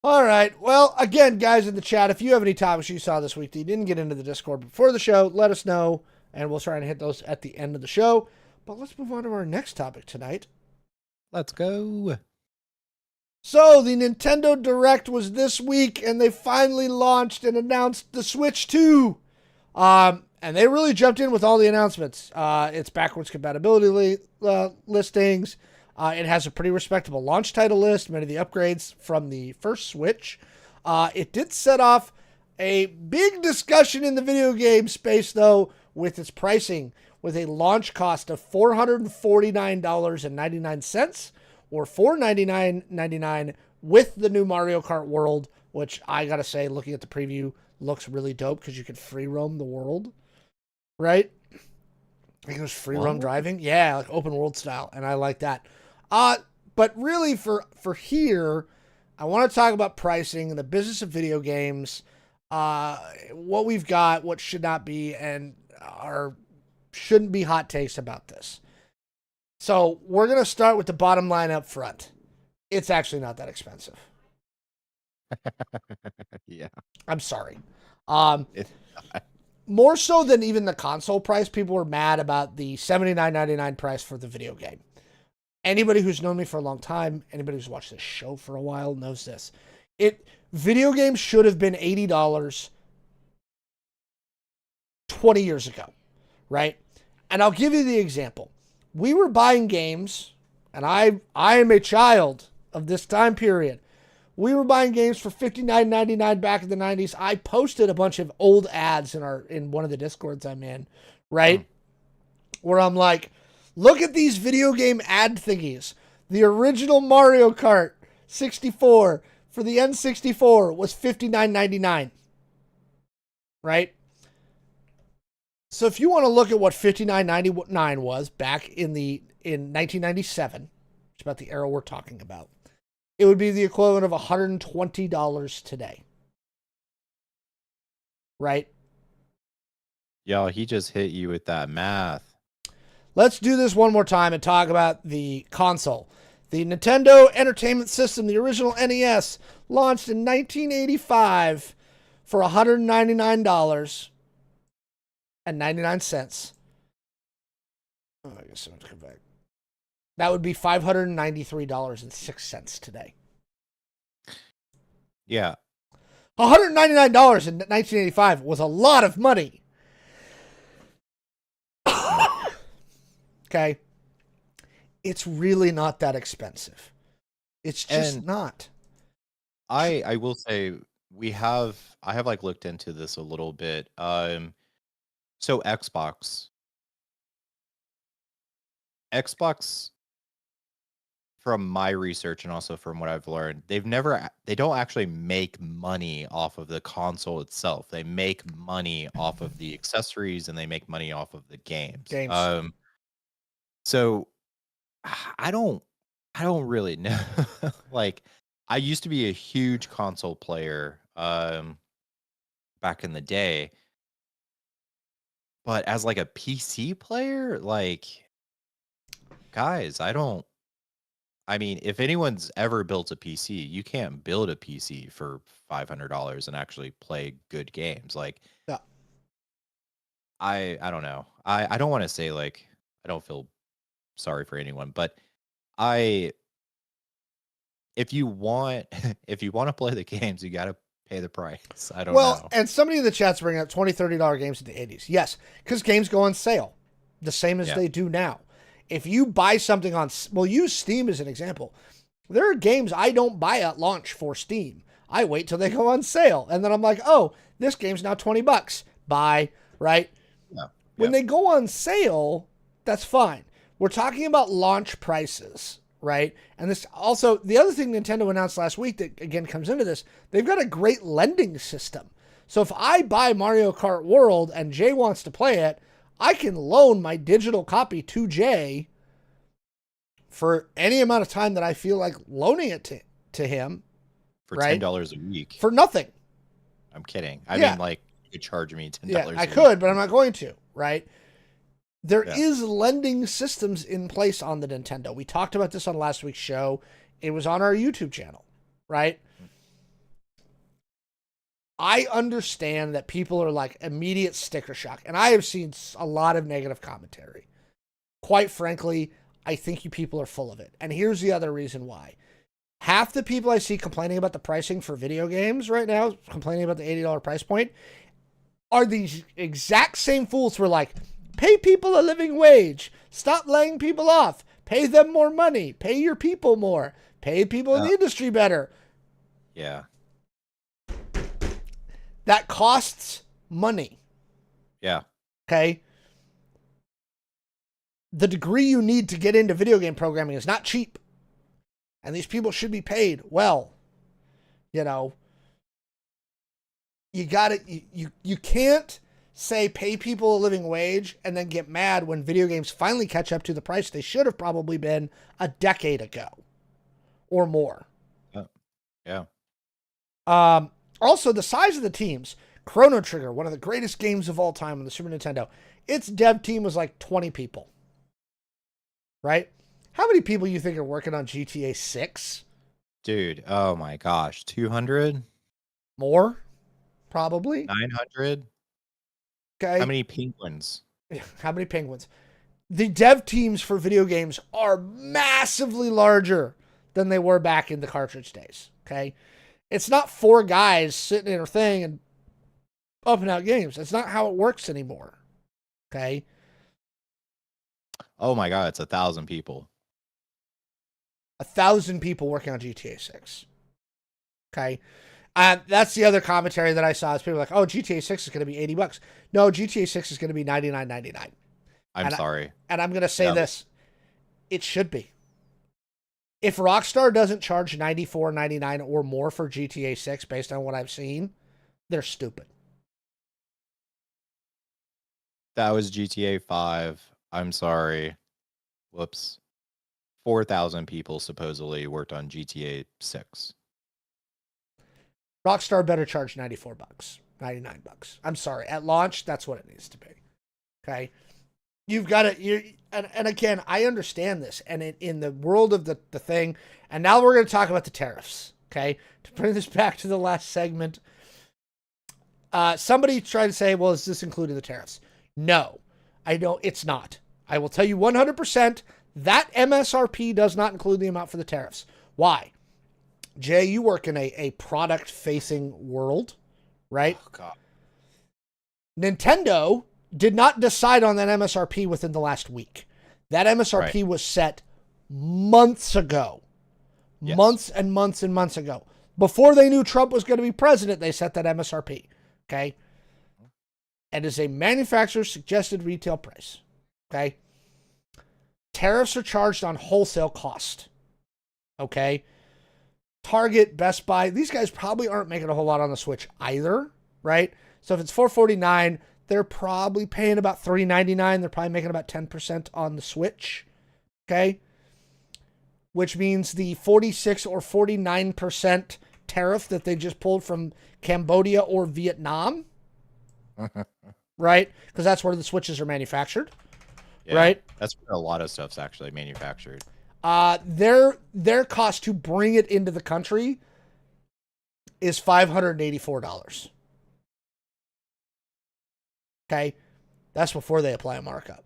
All right. Well, again, guys in the chat, if you have any topics you saw this week that you didn't get into the Discord before the show, let us know, and we'll try and hit those at the end of the show. But let's move on to our next topic tonight. Let's go. So, the Nintendo Direct was this week, and they finally launched and announced the Switch 2. And they really jumped in with all the announcements. It's backwards compatibility listings. It has a pretty respectable launch title list, many of the upgrades from the first Switch. It did set off a big discussion in the video game space, though, with its pricing, with a launch cost of $449.99 or $499.99 with the new Mario Kart World, which I gotta say, looking at the preview, looks really dope because you can free roam the world, right? I think it was free roam driving. Yeah, like open world style, and I like that. But really for here, I want to talk about pricing and the business of video games, what we've got, what should not be, and shouldn't be hot takes about this. So we're going to start with the bottom line up front. It's actually not that expensive. Yeah. I'm sorry. More so than even the console price, people were mad about the $79.99 price for the video game. Anybody who's known me for a long time, anybody who's watched this show for a while knows this. Video games should have been $80 20 years ago, right? And I'll give you the example. We were buying games, and I am a child of this time period. We were buying games for $59.99 back in the 90s. I posted a bunch of old ads in one of the Discords I'm in, right? Where I'm like, look at these video game ad thingies. The original Mario Kart 64 for the N64 was $59.99, right? So if you want to look at what $59.99 was back in 1997, which is about the era we're talking about, it would be the equivalent of $120 today, right? Yo, he just hit you with that math. Let's do this one more time and talk about the console. The Nintendo Entertainment System, the original NES, launched in 1985 for $199.99. Oh, I guess I have to come back. That would be $593.06 today. Yeah. $199 in 1985 was a lot of money. Okay. It's really not that expensive. It's just not. I will say I have like looked into this a little bit. So Xbox from my research and also from what I've learned, they don't actually make money off of the console itself. They make money off of the accessories and they make money off of the games. So I don't really know. Like, I used to be a huge console player back in the day. But as like a PC player, like, guys, I mean, if anyone's ever built a PC, you can't build a PC for $500 and actually play good games. Like, yeah. I don't know. I don't want to say like I don't feel sorry for anyone, but if you want to play the games, you got to pay the price. I don't know. And somebody in the chat's bringing up $20, $30 games in the 80s. Yes, because games go on sale, the same as they do now. If you buy something use Steam as an example. There are games I don't buy at launch for Steam. I wait till they go on sale. And then I'm like, oh, this game's now $20. Buy, right? Yeah. When they go on sale, that's fine. We're talking about launch prices, right? And this also, the other thing Nintendo announced last week that again comes into this, they've got a great lending system. So if I buy Mario Kart World and Jay wants to play it, I can loan my digital copy to Jay for any amount of time that I feel like loaning it to him. For $10 a week. For nothing. I'm kidding. I mean, like, you could charge me $10 a week. I could, but I'm not going to, right? There is lending systems in place on the Nintendo. We talked about this on last week's show. It was on our YouTube channel, right? I understand that people are like immediate sticker shock, and I have seen a lot of negative commentary. Quite frankly, I think you people are full of it. And here's the other reason why. Half the people I see complaining about the pricing for video games right now, complaining about the $80 price point, are these exact same fools who are like, pay people a living wage, stop laying people off, pay them more money, pay your people more, pay people in the industry better. Yeah. That costs money. Yeah. Okay? The degree you need to get into video game programming is not cheap. And these people should be paid well. You know, you gotta, you can't say pay people a living wage and then get mad when video games finally catch up to the price they should have probably been a decade ago or more. Yeah. Also, the size of the teams. Chrono Trigger, one of the greatest games of all time on the Super Nintendo. Its dev team was like 20 people. Right? How many people you think are working on GTA 6? Dude, oh my gosh. 200? More? Probably. 900? Okay. How many penguins? How many penguins? The dev teams for video games are massively larger than they were back in the cartridge days. Okay. It's not 4 guys sitting in a thing and pumping out games. That's not how it works anymore. Okay. Oh my god, it's 1,000 people. 1,000 people working on GTA 6. Okay. That's the other commentary that I saw is people like, oh, GTA 6 is going to be $80. No, GTA 6 is going to be $99.99. I'm sorry. And I'm going to say this. It should be. If Rockstar doesn't charge $94.99 or more for GTA 6 based on what I've seen, they're stupid. That was GTA 5. I'm sorry. Whoops. 4,000 people supposedly worked on GTA 6. Rockstar better charge $94, $99. I'm sorry. At launch, that's what it needs to be. Okay? You've got to, and again, I understand this. And in the world of the thing, and now we're going to talk about the tariffs. Okay? To bring this back to the last segment, somebody tried to say, well, is this including the tariffs? No, I don't. It's not. I will tell you 100% that MSRP does not include the amount for the tariffs. Why? Jay, you work in a product-facing world, right? Oh, God. Nintendo did not decide on that MSRP within the last week. That MSRP was set months ago. Yes. Months and months and months ago. Before they knew Trump was going to be president, they set that MSRP. Okay? And is a manufacturer's suggested retail price. Okay? Tariffs are charged on wholesale cost. Okay? Target, Best Buy, these guys probably aren't making a whole lot on the Switch either, right? So if it's $449, they're probably paying about $399. They're probably making about 10% on the Switch, okay? Which means the 46 or 49% tariff that they just pulled from Cambodia or Vietnam, right? Because that's where the Switches are manufactured, right? That's where a lot of stuff's actually manufactured. Their cost to bring it into the country is $584. Okay? That's before they apply a markup.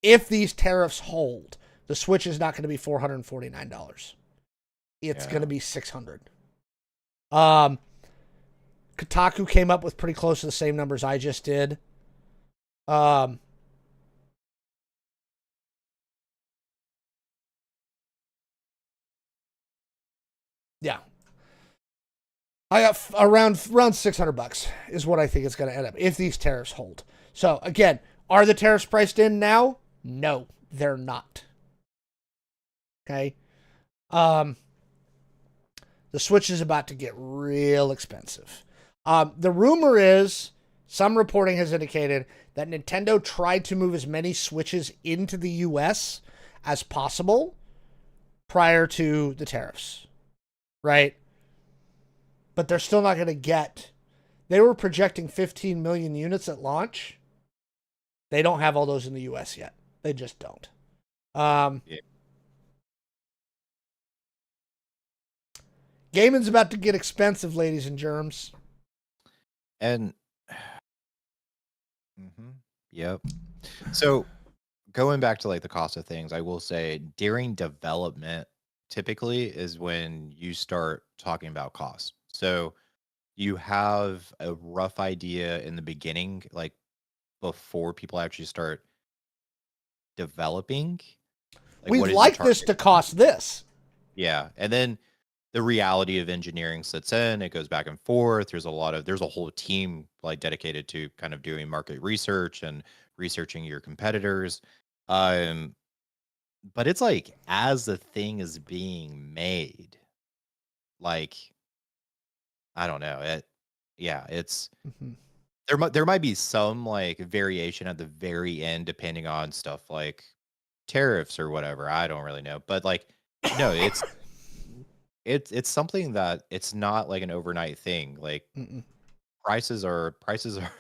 If these tariffs hold, the Switch is not going to be $449. It's going to be $600. Kotaku came up with pretty close to the same numbers I just did. Yeah. I got around $600 is what I think it's going to end up if these tariffs hold. So again, are the tariffs priced in now? No, they're not. Okay. The Switch is about to get real expensive. The rumor is, some reporting has indicated that Nintendo tried to move as many Switches into the US as possible prior to the tariffs. Right? But they're still not going to get... They were projecting 15 million units at launch. They don't have all those in the US yet. They just don't. Gaming's about to get expensive, ladies and germs. And yep. So going back to like the cost of things, I will say during development typically is when you start talking about cost. So you have a rough idea in the beginning, like before people actually start developing, like We'd what is your like this target to cost? cost this. Yeah. And then the reality of engineering sets in, it goes back and forth. There's a whole team like dedicated to kind of doing market research and researching your competitors. Um, but it's like as the thing is being made, like I don't know, yeah, it's Mhm. there might be some like variation at the very end depending on stuff like tariffs or whatever. I don't really know. But like no, it's something that it's not like an overnight thing. Like Mm-mm. prices are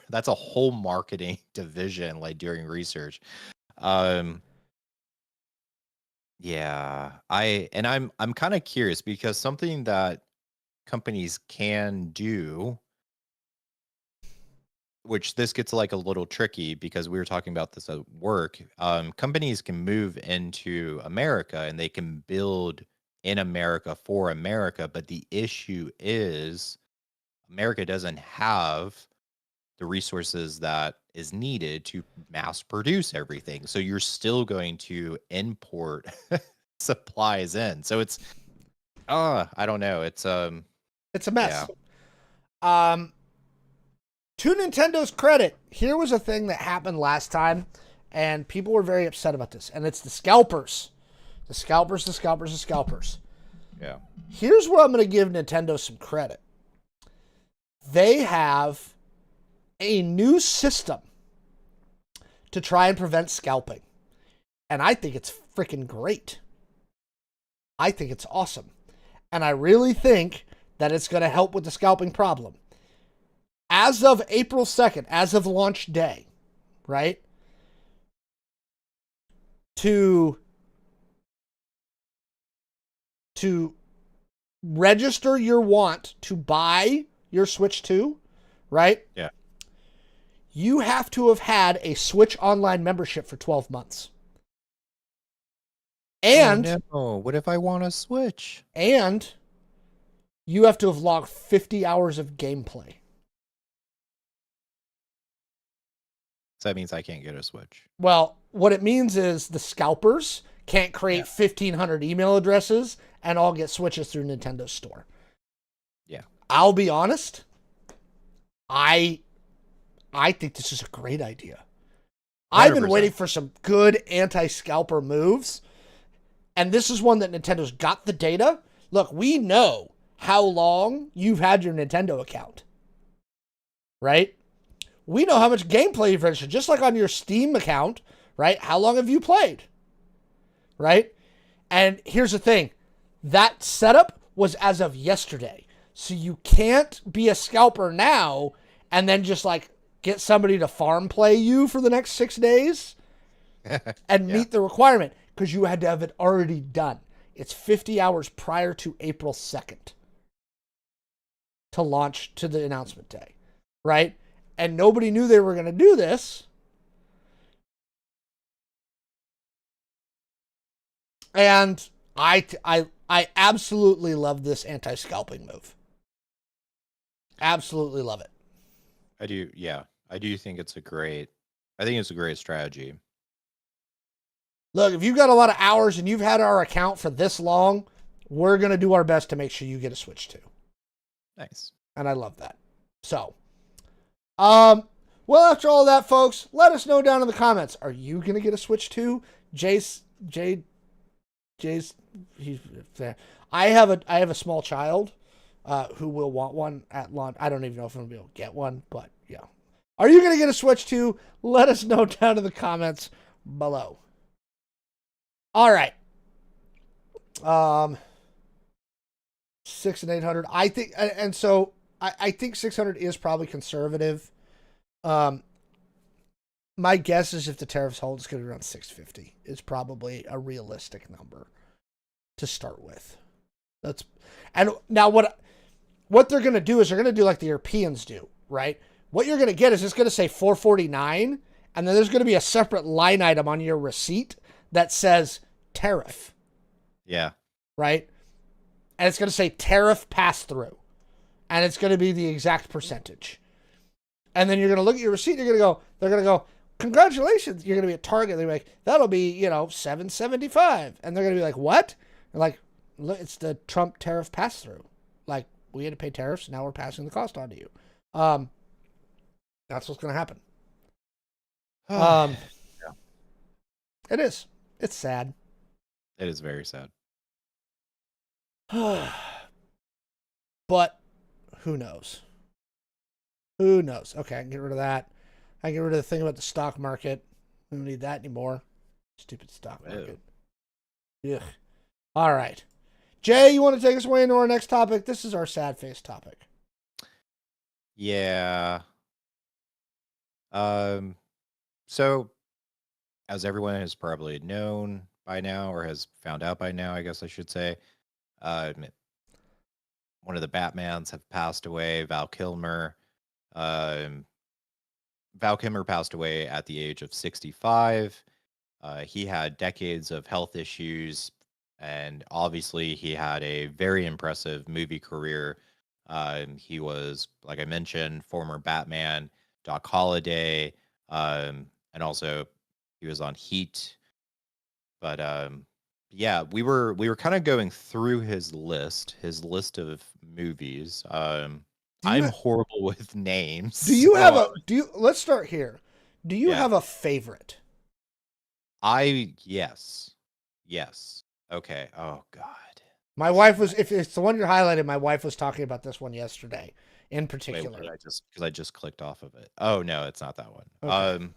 that's a whole marketing division like during research. Um yeah, I'm kind of curious because something that companies can do, which this gets like a little tricky because we were talking about this at work. Companies can move into America and they can build in America for America, but the issue is America doesn't have the resources that is needed to mass produce everything. So you're still going to import supplies in. So it's I don't know. It's a Yeah. mess. Um, to Nintendo's credit, here was a thing that happened last time, and people were very upset about this, and it's the scalpers. The scalpers, the scalpers, the scalpers. Yeah. Here's where I'm going to give Nintendo some credit. They have a new system to try and prevent scalping. And I think it's freaking great. I think it's awesome. And I really think that it's going to help with the scalping problem. As of April 2nd, as of launch day, right? To register your want to buy your Switch 2, right? Yeah. You have to have had a Switch Online membership for 12 months. And no. What if I want to switch? and you have to have logged 50 hours of gameplay. So that means I can't get a switch. Well, what it means is the scalpers can't create 1,500 email addresses and all get Switches through Nintendo's store. Yeah. I'll be honest. I think this is a great idea. I've been 100%. waiting for some good anti-scalper moves, and this is one that Nintendo's got the data. Look, we know how long you've had your Nintendo account, right? We know how much gameplay you've registered, just like on your Steam account, right? How long have you played, right? And here's the thing. That setup was as of yesterday. So you can't be a scalper now and then just like get somebody to farm play you for the next 6 days and meet the requirement because you had to have it already done. It's 50 hours prior to April 2nd to launch to the announcement day, right? And nobody knew they were going to do this. And I absolutely love this anti-scalping move. Absolutely love it. I do. Yeah. I do think I think it's a great strategy. Look, if you've got a lot of hours and you've had our account for this long, we're going to do our best to make sure you get a Switch 2. Nice. And I love that. So, well, after all that, folks, let us know down in the comments. Are you going to get a Switch 2? Jay's, he's there. I have a small child who will want one at launch. I don't even know if I'm going to be able to get one, but yeah. Are you going to get a Switch 2? Let us know down in the comments below. All right. 6 and 800. I think, and so I think 600 is probably conservative. My guess is if the tariffs hold, it's going to be around 650. It's probably a realistic number to start with. That's and now what they're going to do is they're going to do like the Europeans do, right? What you're going to get is it's going to say 449, and then there's going to be a separate line item on your receipt that says tariff, Yeah. right? And it's going to say tariff pass through, and it's going to be the exact percentage. And then you're going to look at your receipt. They're going to go, congratulations. You're going to be at Target. They're like, that'll be, $7.75. And they're going to be like, what? They're like, look, it's the Trump tariff pass through. Like, we had to pay tariffs. Now we're passing the cost on to you. That's what's going to happen. Yeah. It is. It's sad. It is very sad. But who knows? Who knows? Okay, I can get rid of that. I can get rid of the thing about the stock market. We don't need that anymore. Stupid stock market. Ugh. All right. Jay, you want to take us away into our next topic? This is our sad face topic. Yeah. So, as everyone has probably known by now, or has found out by now, I guess I should say, one of the Batmans have passed away, Val Kilmer. Val Kilmer passed away at the age of 65. He had decades of health issues, and obviously he had a very impressive movie career. He was, like I mentioned, former Batman, Doc Holliday, and also he was on Heat. But yeah, we were kind of going through his list of movies. I'm horrible with names. Do you have let's start here. Do you have a favorite? Yes. Okay. Oh God. My wife was, if it's the one you're highlighting, my wife was talking about this one yesterday in particular. Wait, because I just clicked off of it. Oh no, it's not that one. Okay.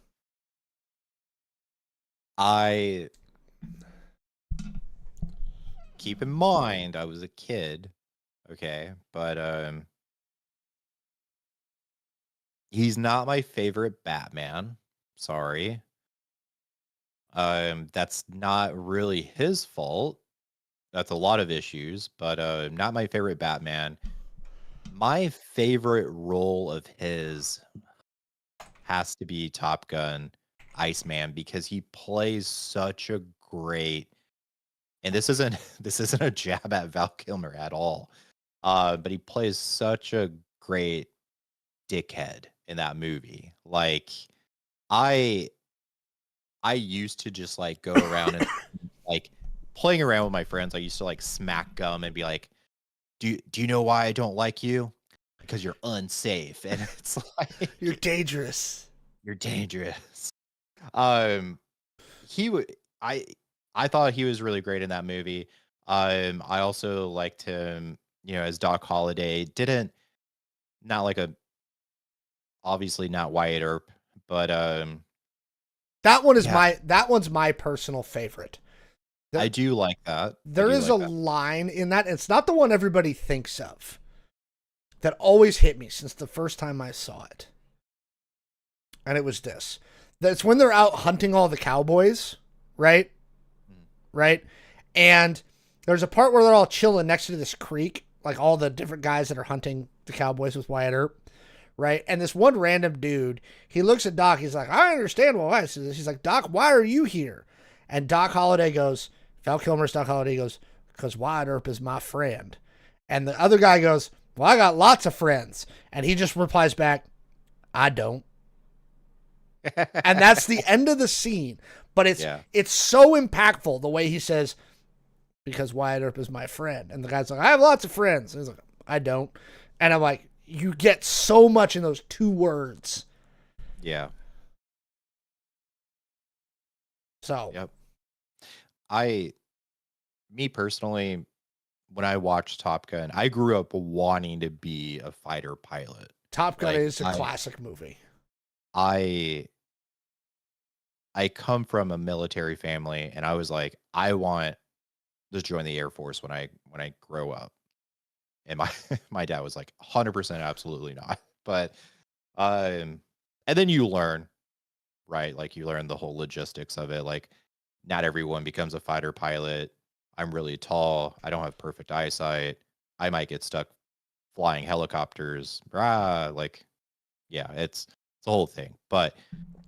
I keep in mind I was a kid, okay, but he's not my favorite Batman. Sorry. That's not really his fault. That's a lot of issues, but not my favorite Batman. My favorite role of his has to be Top Gun Iceman, because he plays such a great, and this isn't a jab at Val Kilmer at all, but he plays such a great dickhead in that movie. Like, I used to just like go around and like playing around with my friends. I used to like smack gum and be like, do you know why I don't like you? Because you're unsafe. And it's like, you're dangerous. You're dangerous. He would I thought he was really great in that movie. I also liked him, as Doc Holliday. Not like obviously not Wyatt Earp, but that one's my personal favorite. I do like that. There is a line in that. It's not the one everybody thinks of. That always hit me since the first time I saw it. And it was this. That's when they're out hunting all the cowboys, right? Right? And there's a part where they're all chilling next to this creek, like all the different guys that are hunting the cowboys with Wyatt Earp, right? And this one random dude, he looks at Doc, he's like, I understand why I said this. He's like, Doc, why are you here? And Val Kilmer's Doc Holliday goes, because Wyatt Earp is my friend. And the other guy goes, well, I got lots of friends. And he just replies back, I don't. And that's the end of the scene. But it's so impactful the way he says, because Wyatt Earp is my friend. And the guy's like, I have lots of friends. And he's like, I don't. And I'm like, you get so much in those two words. Yeah. So. Yep. Me personally, when I watched Top Gun, I grew up wanting to be a fighter pilot. Top Gun is a classic movie. I come from a military family, and I was like, I want to join the Air Force when I grow up. And my dad was like, 100% absolutely not. But and then you learn, right? Like, you learn the whole logistics of it. Like, not everyone becomes a fighter pilot. I'm really tall. I don't have perfect eyesight. I might get stuck flying helicopters. Rah, like, yeah, it's a whole thing. But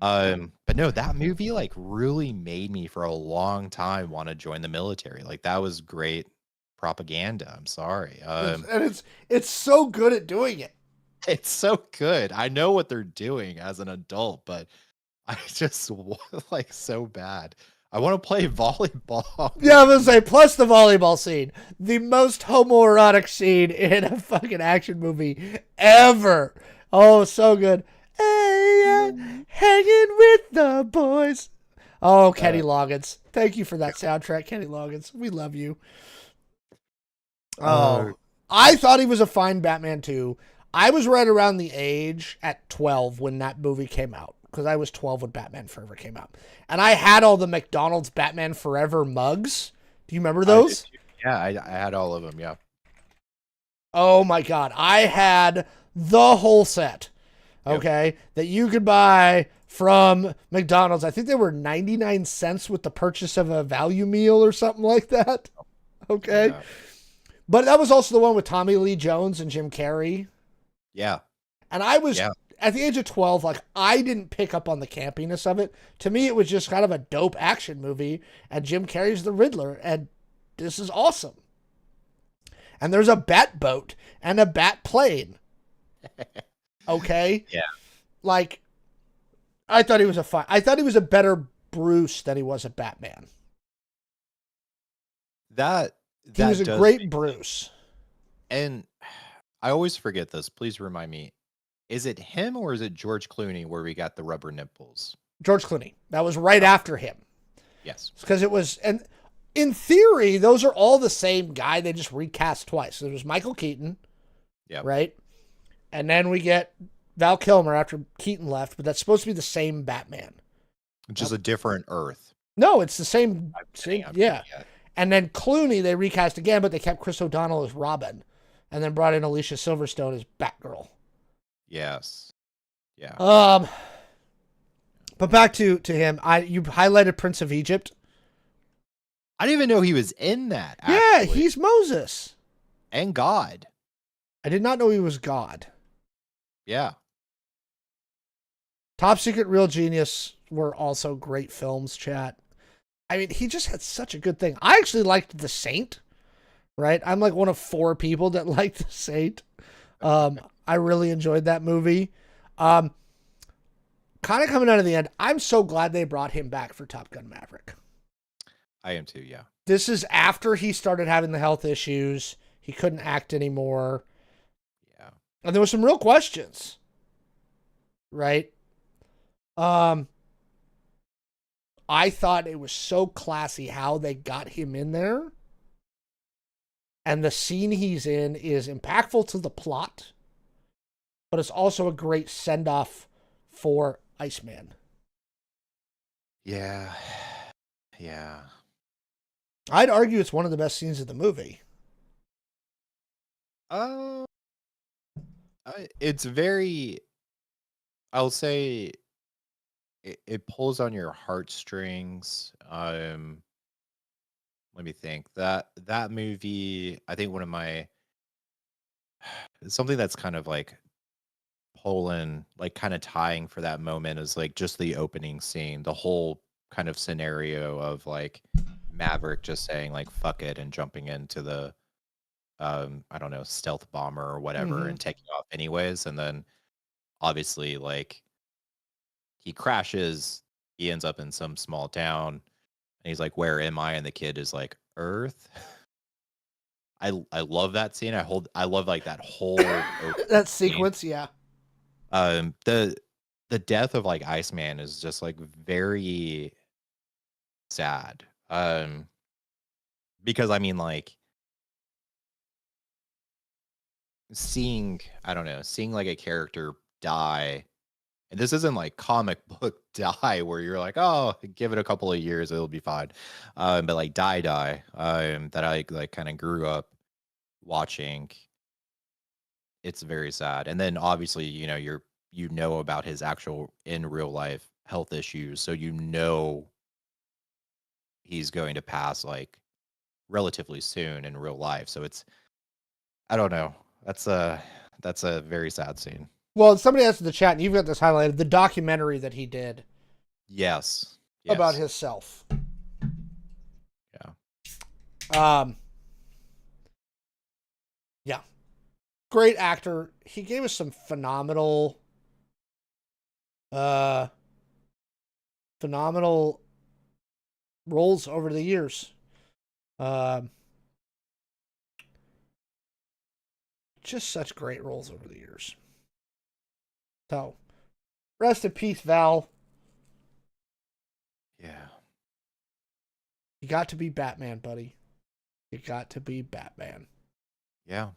no, that movie like really made me for a long time want to join the military. Like that was great propaganda. I'm sorry. And it's so good at doing it. It's so good. I know what they're doing as an adult, but I just want like so bad. I want to play volleyball. Yeah, I'm gonna say, plus the volleyball scene. The most homoerotic scene in a fucking action movie ever. Oh, so good. Hey, hanging with the boys. Oh, Kenny Loggins. Thank you for that soundtrack, Kenny Loggins. We love you. Oh, I thought he was a fine Batman too. I was right around the age at 12 when that movie came out. Because I was 12 when Batman Forever came out. And I had all the McDonald's Batman Forever mugs. Do you remember those? Yeah, I had all of them, yeah. Oh my God. I had the whole set, okay, that you could buy from McDonald's. I think they were 99 cents with the purchase of a value meal or something like that. Okay. Yeah. But that was also the one with Tommy Lee Jones and Jim Carrey. Yeah. And I was... Yeah. At the age of 12, like, I didn't pick up on the campiness of it. To me, it was just kind of a dope action movie, and Jim Carrey's the Riddler, and this is awesome. And there's a bat boat and a bat plane. Okay? Yeah. Like, I thought he was I thought he was a better Bruce than he was a Batman. He was a great Bruce. And I always forget this. Please remind me. Is it him or is it George Clooney where we got the rubber nipples? George Clooney. That was right after him. Yes. Because it was, and in theory, those are all the same guy. They just recast twice. So there was Michael Keaton. Yeah. Right? And then we get Val Kilmer after Keaton left, but that's supposed to be the same Batman. Which is a different Earth. No, it's the same. Yeah. And then Clooney, they recast again, but they kept Chris O'Donnell as Robin. And then brought in Alicia Silverstone as Batgirl. Yes. Yeah. But back to him. You highlighted Prince of Egypt. I didn't even know he was in that. Actually. Yeah, he's Moses. And God. I did not know he was God. Yeah. Top Secret, Real Genius were also great films, chat. I mean, he just had such a good thing. I actually liked The Saint, right? I'm like one of 4 people that liked The Saint. I really enjoyed that movie. Kind of coming out of the end, I'm so glad they brought him back for Top Gun Maverick. I am too, yeah. This is after he started having the health issues. He couldn't act anymore. Yeah. And there were some real questions. Right? I thought it was so classy how they got him in there. And the scene he's in is impactful to the plot. But it's also a great send-off for Iceman. Yeah. Yeah. I'd argue it's one of the best scenes of the movie. It's very... I'll say... It pulls on your heartstrings. Let me think. That movie, I think one of my... Something that's kind of like... pulling, like kind of tying for that moment is like just the opening scene, the whole kind of scenario of like Maverick just saying like fuck it and jumping into the I don't know, stealth bomber or whatever and taking off anyways. And then obviously like he crashes, he ends up in some small town and he's like, where am I? And the kid is like, Earth. I love that scene. I love like that whole that sequence, yeah. The death of like Iceman is just like very sad. Because I mean like seeing like a character die, and this isn't like comic book die where you're like, oh, give it a couple of years, it'll be fine. But like die that I like kind of grew up watching. It's very sad. And then obviously, you know about his actual in real life health issues, so he's going to pass like relatively soon in real life. So I don't know. That's a very sad scene. Well, somebody asked in the chat, and you've got this highlighted, the documentary that he did Yes. about Yes. himself. Yeah. Yeah. Great actor. He gave us some phenomenal roles over the years. Just such great roles over the years. So, rest in peace, Val. Yeah. You got to be Batman, buddy. You got to be Batman. Yeah.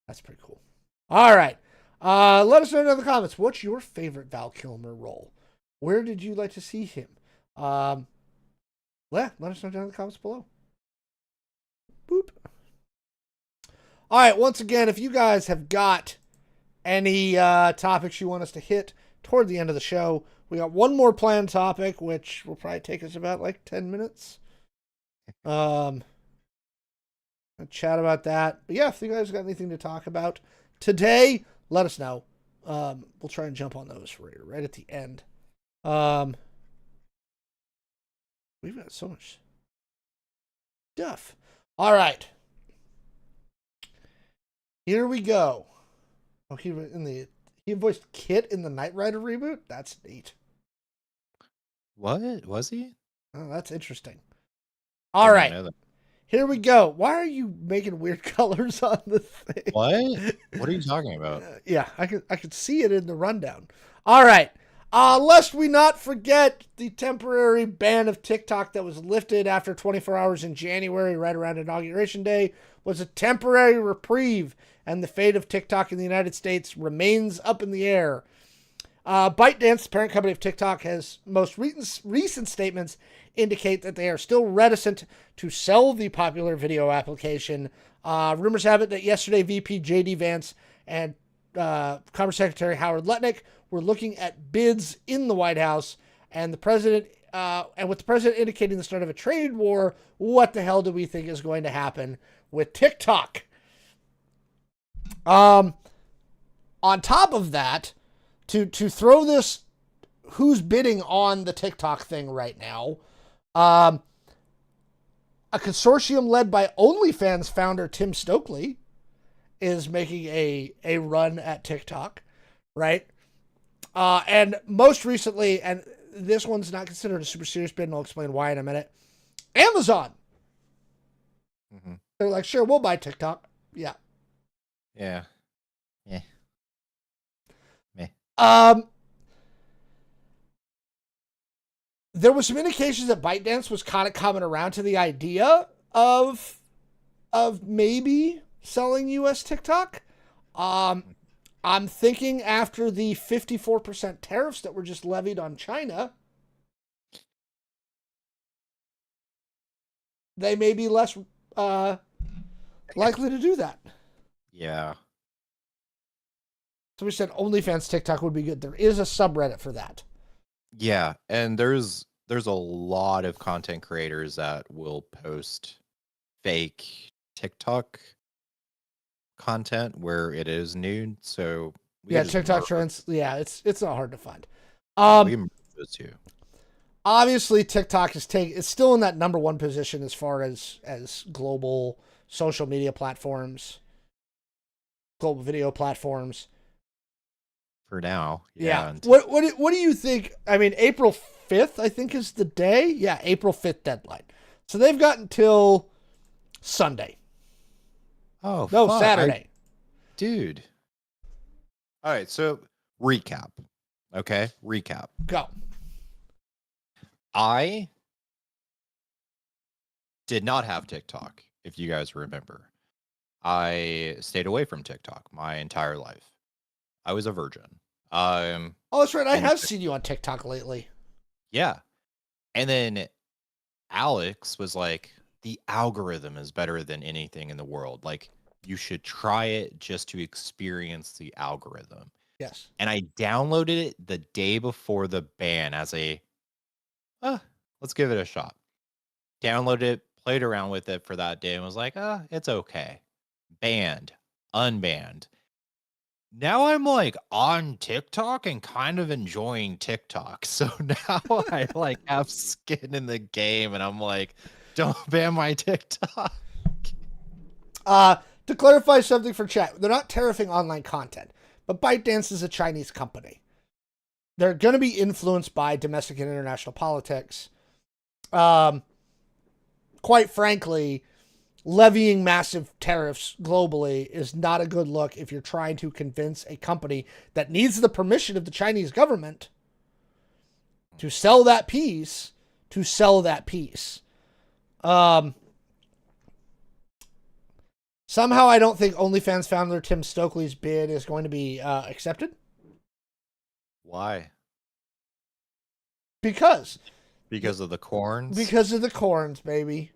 That's pretty cool. All right. Let us know in the comments. What's your favorite Val Kilmer role? Where did you like to see him? Let us know down in the comments below. Boop. All right. Once again, if you guys have got any topics you want us to hit toward the end of the show, we got one more planned topic, which will probably take us about like 10 minutes. I'll chat about that. But yeah, if you guys got anything to talk about today, let us know. We'll try and jump on those right at the end. We've got so much stuff. All right. Here we go. Oh, he voiced Kit in the Knight Rider reboot? That's neat. What? Was he? Oh, that's interesting. All right. Know that. Here we go. Why are you making weird colors on the thing? What? What are you talking about? Yeah, I could see it in the rundown. All right. Lest we not forget the temporary ban of TikTok that was lifted after 24 hours in January, right around Inauguration Day, was a temporary reprieve, and the fate of TikTok in the United States remains up in the air. ByteDance, the parent company of TikTok, has most recent statements indicate that they are still reticent to sell the popular video application. Rumors have it that yesterday VP JD Vance and Commerce Secretary Howard Lutnick were looking at bids in the White House, and with the president indicating the start of a trade war, what the hell do we think is going to happen with TikTok? On top of that, to throw this who's bidding on the TikTok thing right now, a consortium led by OnlyFans founder Tim Stokely is making a run at TikTok, right? And most recently, and this one's not considered a super serious bid, and I'll explain why in a minute, Amazon. Mm-hmm. They're like, sure, we'll buy TikTok. Yeah. Yeah. Yeah. Meh. There was some indications that ByteDance was kind of coming around to the idea of maybe selling US TikTok. I'm thinking after the 54% tariffs that were just levied on China, they may be less likely to do that. Yeah. So we said OnlyFans TikTok would be good. There is a subreddit for that. Yeah, and there's a lot of content creators that will post fake TikTok content where it is nude. So yeah, TikTok trends. Yeah, it's not hard to find. We can those too. Obviously, TikTok is still in that number one position as far as global social media platforms, global video platforms. For now, yeah. What do you think? I mean, April 5th, I think, is the day. Yeah, April 5th deadline. So they've got until Sunday. Oh, no, Saturday. Dude. All right, so recap. Okay, recap. Go. I did not have TikTok, if you guys remember. I stayed away from TikTok my entire life. I was a virgin. Oh, that's right. I have seen you on TikTok lately. Yeah. And then Alex was like, the algorithm is better than anything in the world. Like, you should try it just to experience the algorithm. Yes. And I downloaded it the day before the ban as let's give it a shot. Downloaded it, played around with it for that day and was like, it's okay. Banned, unbanned. Now I'm like on TikTok and kind of enjoying TikTok. So now I like have skin in the game and I'm like, don't ban my TikTok. To clarify something for chat, they're not tariffing online content, but ByteDance is a Chinese company. They're going to be influenced by domestic and international politics. Quite frankly, levying massive tariffs globally is not a good look if you're trying to convince a company that needs the permission of the Chinese government to sell that piece. Somehow I don't think OnlyFans founder Tim Stokely's bid is going to be accepted. Why? Because of the corns? Because of the corns, baby.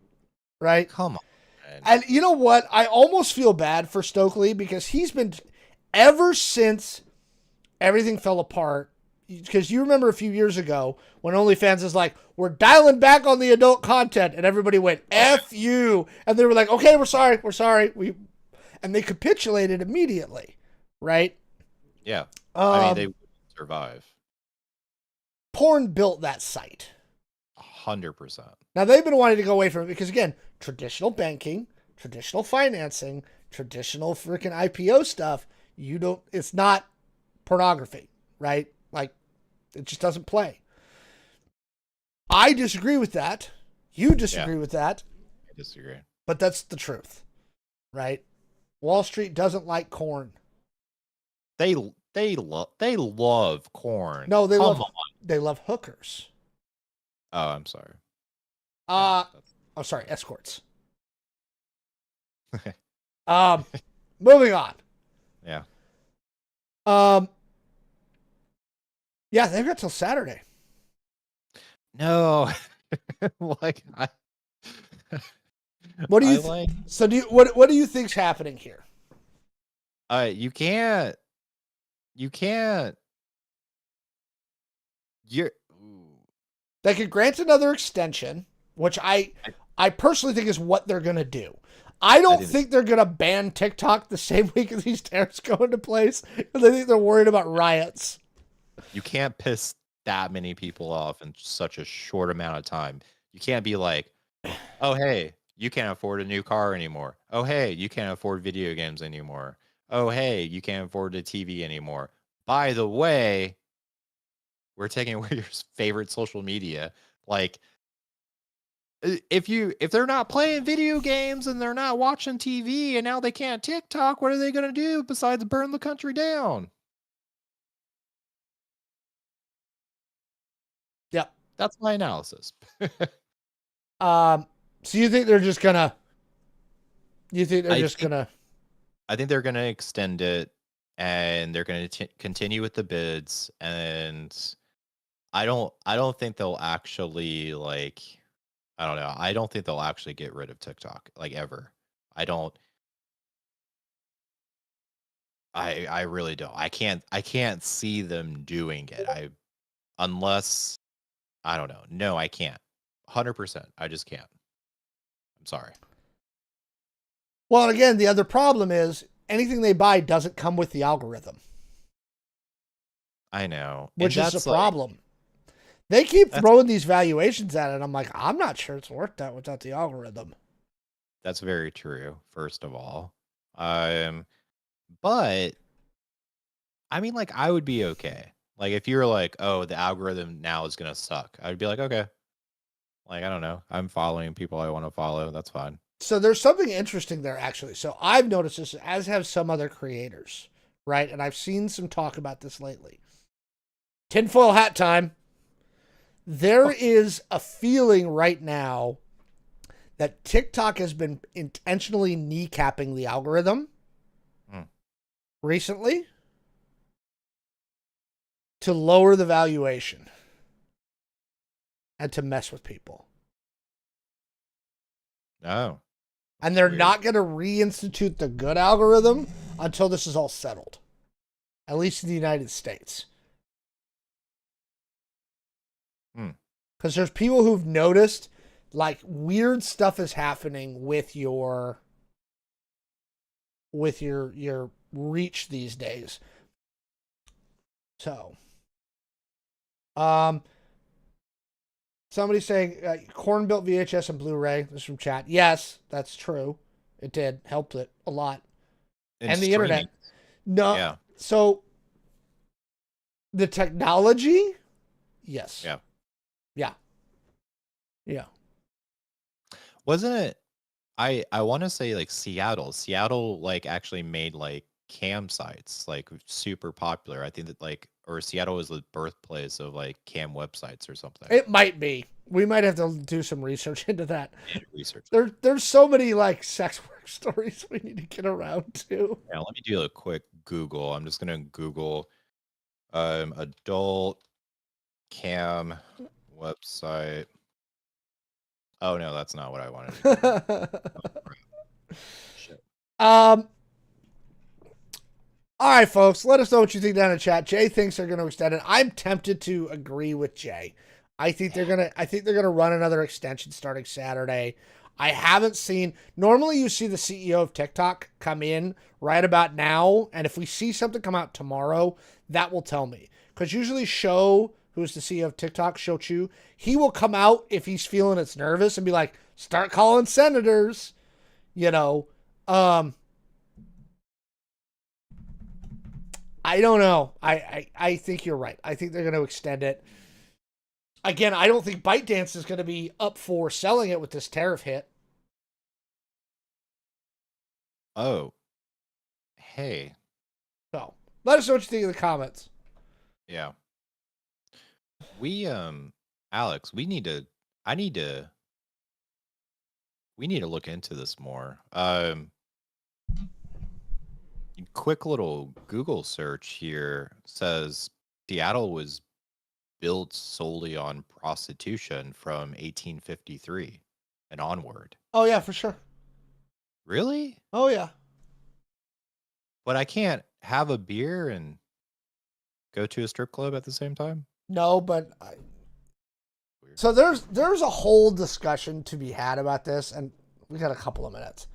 Right? Come on. Man. And you know what? I almost feel bad for Stokely because he's been, ever since everything fell apart, because you remember a few years ago when OnlyFans is like, we're dialing back on the adult content, and everybody went, F you. And they were like, okay, we're sorry. And they capitulated immediately, right? Yeah. I mean, they wouldn't survive. Porn built that site. 100%. Now, they've been wanting to go away from it because, again, traditional banking, traditional financing, traditional freaking IPO stuff, it's not pornography, right? Like, it just doesn't play. I disagree with that. You disagree with that. I disagree. But that's the truth, right? Wall Street doesn't like corn. They love corn. No, they love hookers. Oh, I'm sorry. Sorry, escorts. Moving on. Yeah. Yeah, they've got till Saturday. No. Like what do you like? So what do you think's happening here? You can't. They could grant another extension, which I personally think is what they're going to do. I don't think they're going to ban TikTok the same week as these tariffs go into place because I think they're worried about riots. You can't piss that many people off in such a short amount of time. You can't be like, oh, hey, you can't afford a new car anymore. Oh, hey, you can't afford video games anymore. Oh, hey, you can't afford a TV anymore. By the way, we're taking away your favorite social media. Like, if they're not playing video games and they're not watching TV and now they can't TikTok, what are they going to do besides burn the country down? Yep. That's my analysis. So you think they're just gonna? I think they're gonna extend it, and they're gonna continue with the bids, and I don't think they'll actually like. I don't know. I don't think they'll actually get rid of TikTok like ever. I don't. I really don't. I can't see them doing it. Unless I don't know. No, I can't. 100%. I just can't. I'm sorry. Well, again, the other problem is anything they buy doesn't come with the algorithm. I know. Which is a problem. They keep throwing these valuations at it. I'm like, I'm not sure it's worth that without the algorithm. That's very true, first of all. But I mean, like, I would be okay. Like, if you're like, oh, the algorithm now is gonna suck, I'd be like, okay. Like, I don't know. I'm following people I want to follow. That's fine. So there's something interesting there, actually. So I've noticed this, as have some other creators, right? And I've seen some talk about this lately. Tinfoil hat time. There is a feeling right now that TikTok has been intentionally kneecapping the algorithm recently to lower the valuation and to mess with people. Oh. And they're not going to reinstitute the good algorithm until this is all settled. At least in the United States. Because there's people who've noticed Like weird stuff is happening with your reach these days. So, somebody saying Corn built VHS and Blu-ray. This is from chat. Yes, that's true. It did helped it a lot, and the streaming. internet. No, Yeah. So the technology, yes, yeah. Wasn't it? I want to say like Seattle. Seattle like actually made like cam sites like super popular. I think that like or Seattle was the birthplace of like cam websites or something. It might be. We might have to do some research into that. Research. There's so many like sex work stories we need to get around to. Yeah, let me do a quick Google. I'm just gonna Google adult cam website. Oh no, that's not what I wanted to do. Shit. All right, folks. Let us know what you think down in chat. Jay thinks they're going to extend it. I'm tempted to agree with Jay. I think they're gonna run another extension starting Saturday. I haven't seen. Normally, you see the CEO of TikTok come in right about now, and if we see something come out tomorrow, that will tell me. Because usually, Show, who's the CEO of TikTok, Show Chu, he will come out if he's feeling it's nervous and be like, "Start calling senators," you know. I don't know. I think you're right. I think they're going to extend it. Again, I don't think ByteDance is going to be up for selling it with this tariff hit. Oh. Hey. So, let us know what you think in the comments. Yeah. We Alex, we need to look into this more. Quick little Google search here says Seattle was built solely on prostitution from 1853 and onward. Oh, yeah, for sure. Really? Oh, yeah. But I can't have a beer and go to a strip club at the same time? No, but so there's a whole discussion to be had about this, and we got a couple of minutes.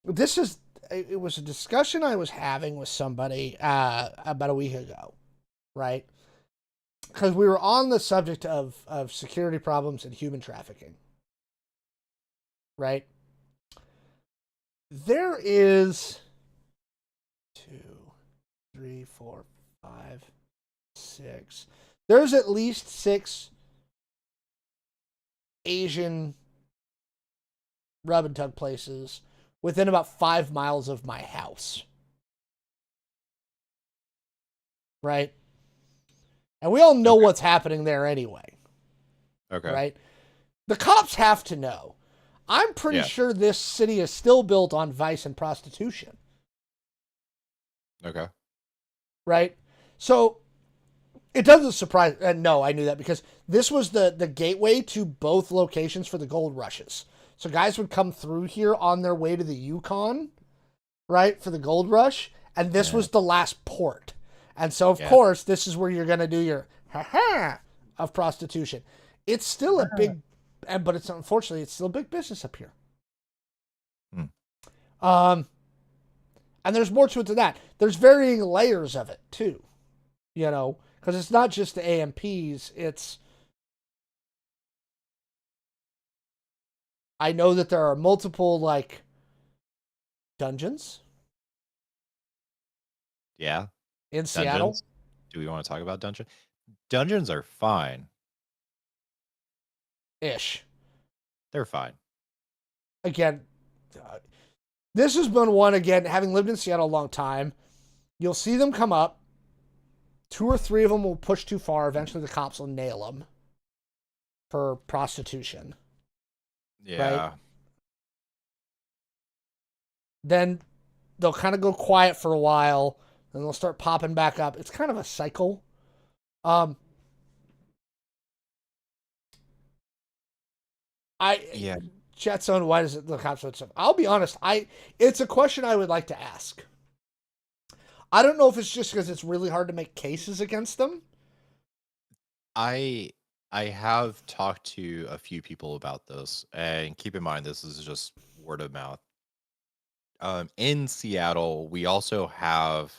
It was a discussion I was having with somebody about a week ago, right? Because we were on the subject of security problems and human trafficking, right? There is 2, 3, 4, 5, 6. There's at least 6 Asian rub and tug places within about 5 miles of my house. Right? And we all know what's happening there anyway. Okay. Right? The cops have to know. I'm pretty sure this city is still built on vice and prostitution. Okay. Right? So it doesn't surprise. No, I knew that because this was the gateway to both locations for the gold rushes. So guys would come through here on their way to the Yukon, right, for the gold rush, and this was the last port. And so, of course, this is where you're going to do your ha-ha of prostitution. It's still a big, but it's unfortunately, it's still a big business up here. And there's more to it than that. There's varying layers of it, too, you know, because it's not just the AMPs, it's... I know that there are multiple, like, dungeons. Yeah. In Seattle. Dungeons? Do we want to talk about dungeons? Dungeons are fine. Ish. They're fine. Again, this has been one, again, having lived in Seattle a long time, you'll see them come up. 2 or 3 of them will push too far. Eventually the cops will nail them for prostitution. Yeah. Right? Then they'll kind of go quiet for a while, then they'll start popping back up. It's kind of a cycle. Chat zone, why does it the cops stuff? I'll be honest, it's a question I would like to ask. I don't know if it's just because it's really hard to make cases against them. I I have talked to a few people about this, and keep in mind this is just word of mouth. In Seattle, we also have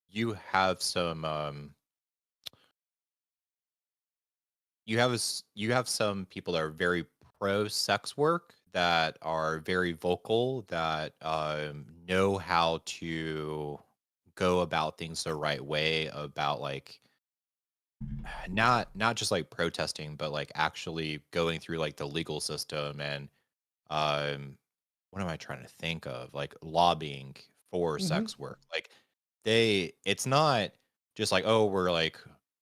you have some you have some people that are very pro sex work, that are very vocal, that know how to go about things the right way, about like not just like protesting, but like actually going through like the legal system, and um what am I trying to think of? Like lobbying for Hmm. sex work. Like it's not just like, oh, we're like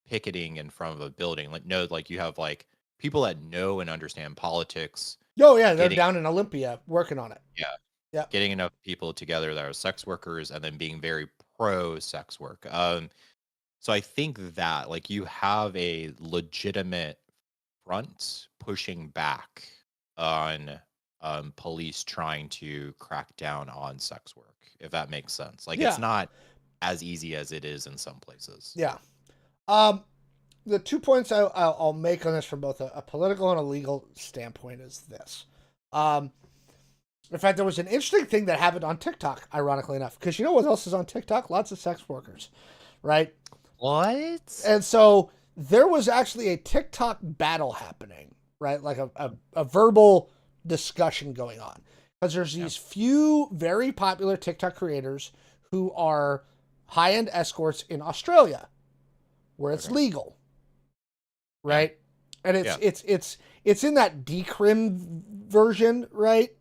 picketing in front of a building. Like, no, like you have like people that know and understand politics, Oh yeah, they're getting, down in Olympia working on it. yeah, Yeah. getting enough people together that are sex workers, and then being very pro sex work. So I think that like you have a legitimate front pushing back on police trying to crack down on sex work, if that makes sense. Like it's Yeah. not as easy as it is in some places. Yeah. Um, the 2 points I'll make on this from both a political and a legal standpoint is this. Um, in fact, there was an interesting thing that happened on TikTok, ironically enough, because you know what else is on TikTok? Lots of sex workers, right? What? And so there was actually a TikTok battle happening, right? Like a verbal discussion going on. Because there's Yeah. these few very popular TikTok creators who are high end escorts in Australia, where it's Okay. legal, Yeah. right? And Yeah. it's in that decrim version, right?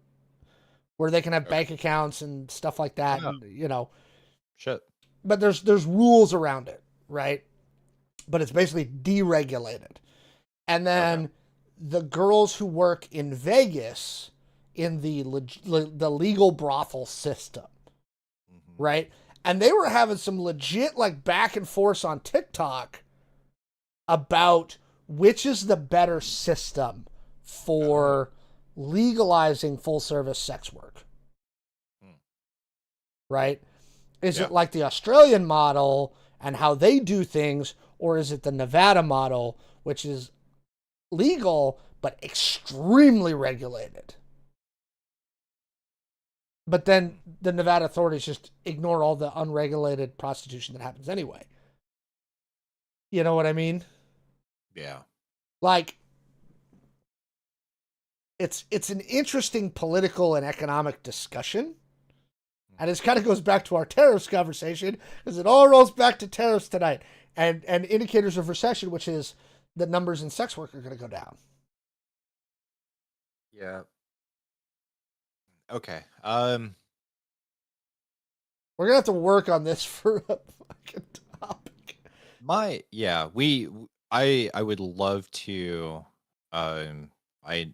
Where they can have Okay. bank accounts and stuff like that, Oh, and you know, shit. but there's rules around it, right? But it's basically deregulated. And Okay. then the girls who work in Vegas in the legal brothel system, Hmm. right? And they were having some legit like back and forth on TikTok about which is the better system Oh. for legalizing full service sex work, Hmm. right? Is Yeah. it like the Australian model and how they do things, or is it the Nevada model, which is legal but extremely regulated? But then Hmm. the Nevada authorities just ignore all the unregulated prostitution that happens anyway. You know what I mean? Yeah. Like it's an interesting political and economic discussion. And Hmm. it kind of goes back to our tariffs conversation because it all rolls back to tariffs tonight and indicators of recession, which is the numbers in sex work are going to go down. Yeah. Okay. We're going to have to work on this for a fucking topic. My yeah, I would love to um I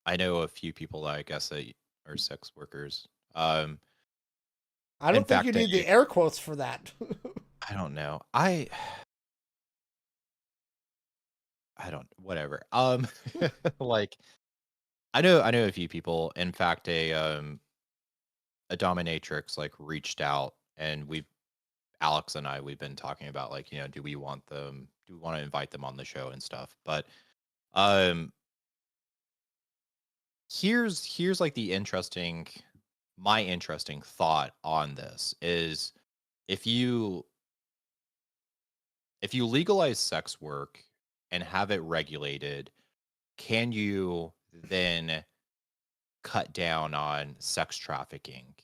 I know a few people that I guess that are sex workers. I In don't think you fact, need the air quotes for that. I don't know. I don't whatever. Like I know a few people. In fact, a dominatrix like reached out, and we've Alex and I we've been talking about like, do we want to invite them on the show and stuff. But um here's like the interesting my interesting thought on this is, if you if you legalize sex work and have it regulated, can you then cut down on sex trafficking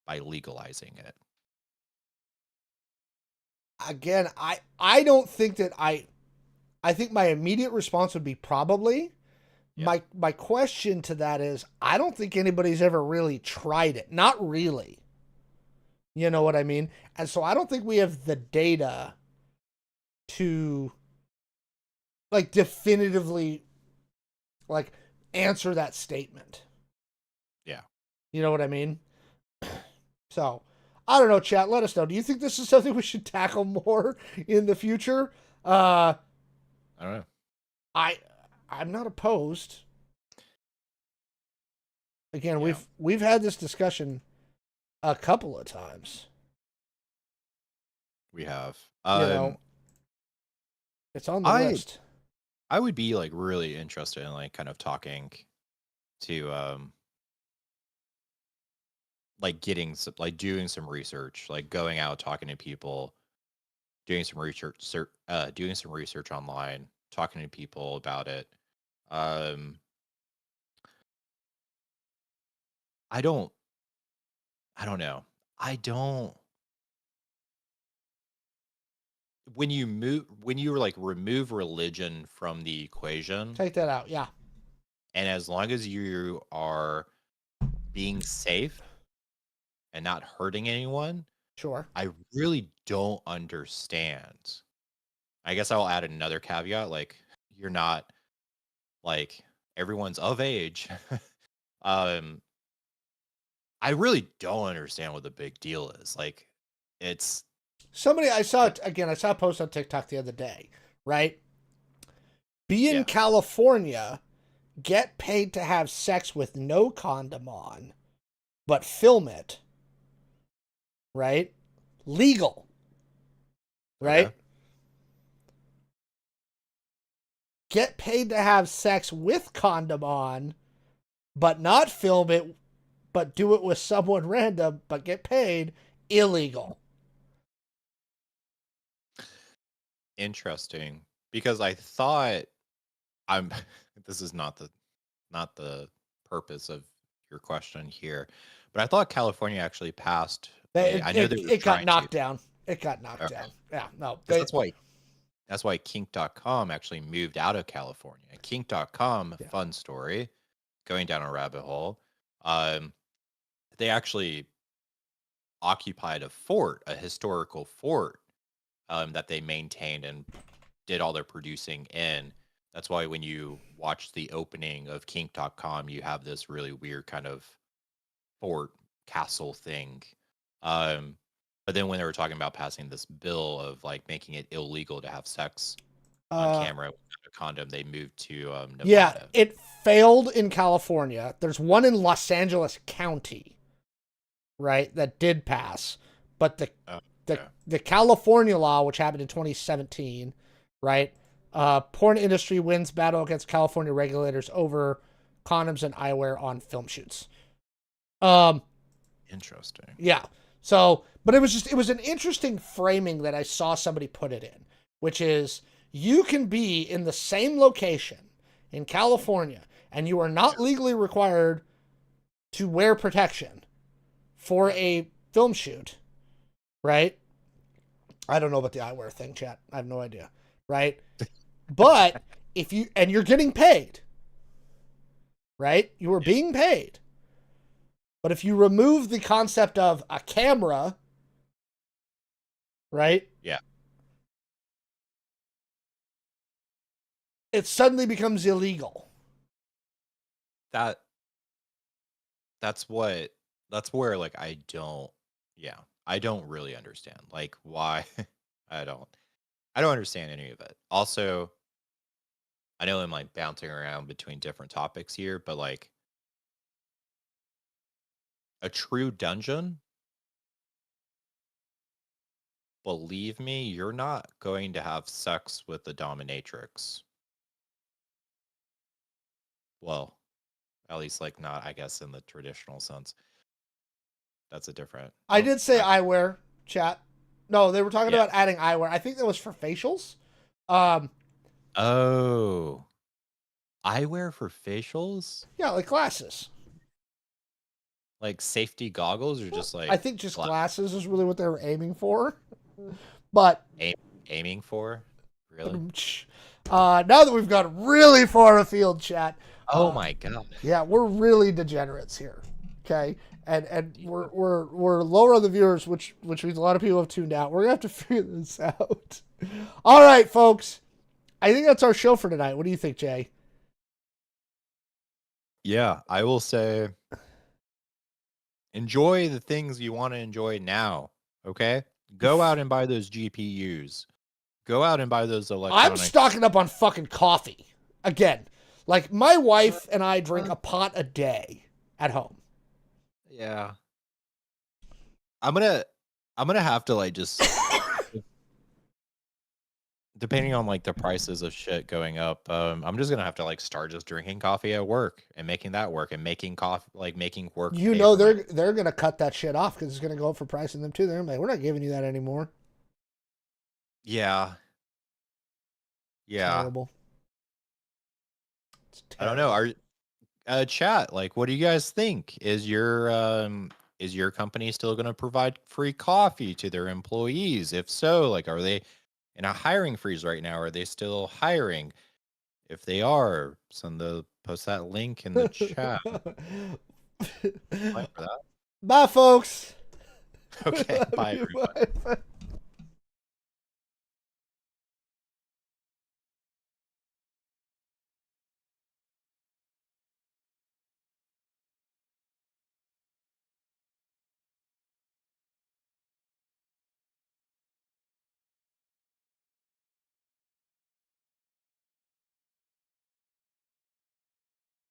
by legalizing it? Again, I don't think that I think my immediate response would be probably. Yeah. My question to that is I don't think anybody's ever really tried it. Not really. You know what I mean? And so I don't think we have the data to like definitively like answer that statement. Yeah. You know what I mean? So I don't know, chat. Let us know. Do you think this is something we should tackle more in the future? Uh, I don't know. I I'm not opposed. Again, Yeah. we've had this discussion a couple of times. We have. You know, it's on the I list. I would be like really interested in like kind of talking to like getting some like doing some research, like going out talking to people, doing some doing some research online, talking to people about it. Um, I don't, I don't know. I don't. When you like remove religion from the equation, Take that out. Yeah. and as long as you are being safe and not hurting anyone, Sure. I really don't understand. I guess I'll add another caveat, like you're not like everyone's of age. um I really don't understand what the big deal is. Like it's Somebody I saw again. I saw a post on TikTok the other day. Right. Be in yeah. California. Get paid to have sex with no condom on, but film it. Right. Legal. Okay. Right. Get paid to have sex with condom on, but not film it, but do it with someone random, but get paid. Illegal. Interesting. Because I thought I'm this is not the purpose of your question here, but I thought California actually passed a I know they were It got trying to. knocked down. It got knocked Okay. down. Yeah, no. Because that's why kink.com actually moved out of California. Kink.com, Yeah. fun story, going down a rabbit hole. Um, they actually occupied a historical fort that they maintained and did all their producing in. That's why when you watch the opening of kink.com, you have this really weird kind of fort castle thing. But then when they were talking about passing this bill of like making it illegal to have sex on camera without a condom, they moved to Yeah, Nevada. it failed in California. There's one in Los Angeles County, right, that did pass. But Oh, the okay. the California law, which happened in 2017, right? Porn industry wins battle against California regulators over condoms and eyewear on film shoots. Um, Interesting. yeah. So, but it was an interesting framing that I saw somebody put it in, which is you can be in the same location in California and you are not legally required to wear protection for a film shoot, right? I don't know about the eyewear thing, chat. I have no idea, right? But if you and you're getting paid, right? You are being paid. But if you remove the concept of a camera, right? Yeah. It suddenly becomes illegal. That that's what that's where like I don't really understand. Like why I don't I don't understand any of it. Also, I know I'm like bouncing around between different topics here, but like a true dungeon, believe me, you're not going to have sex with the dominatrix. Well, at least like not, I guess, in the traditional sense. That's a different. I Oh, did say eyewear, chat. No, they were talking yeah. about adding eyewear. I think that was for facials. Oh, eyewear for facials, Yeah, like glasses. like safety goggles, or just I like think just glasses is really what they were aiming for. But aiming for. Really? now that we've gone really far afield, chat. Oh my god. Yeah, we're really degenerates here. Okay. And we're lower on the viewers, which means a lot of people have tuned out. We're gonna have to figure this out. All right, folks. I think that's our show for tonight. What do you think, Jay? Yeah, I will say enjoy the things you want to enjoy now. Okay? Go out and buy those GPUs. Go out and buy those I'm electronics. stocking up on fucking coffee. Again. Like my wife and I drink a pot a day at home. Yeah. I'm gonna have to like just depending on like the prices of shit going up, I'm just gonna have to like start just drinking coffee at work and making that work and making coffee, like making work You pay know for my. they're gonna cut that shit off because it's gonna go up for pricing them too. They're like, we're not giving you that anymore. Yeah, yeah. Terrible. It's I don't know. terrible. Chat, like, what do you guys think? Is your company still gonna provide free coffee to their employees? If so, like, are they in a hiring freeze right now? Are they still hiring? If they are, post that link in the chat. Like for that. Bye, folks. Okay, Love bye you. everybody. Bye.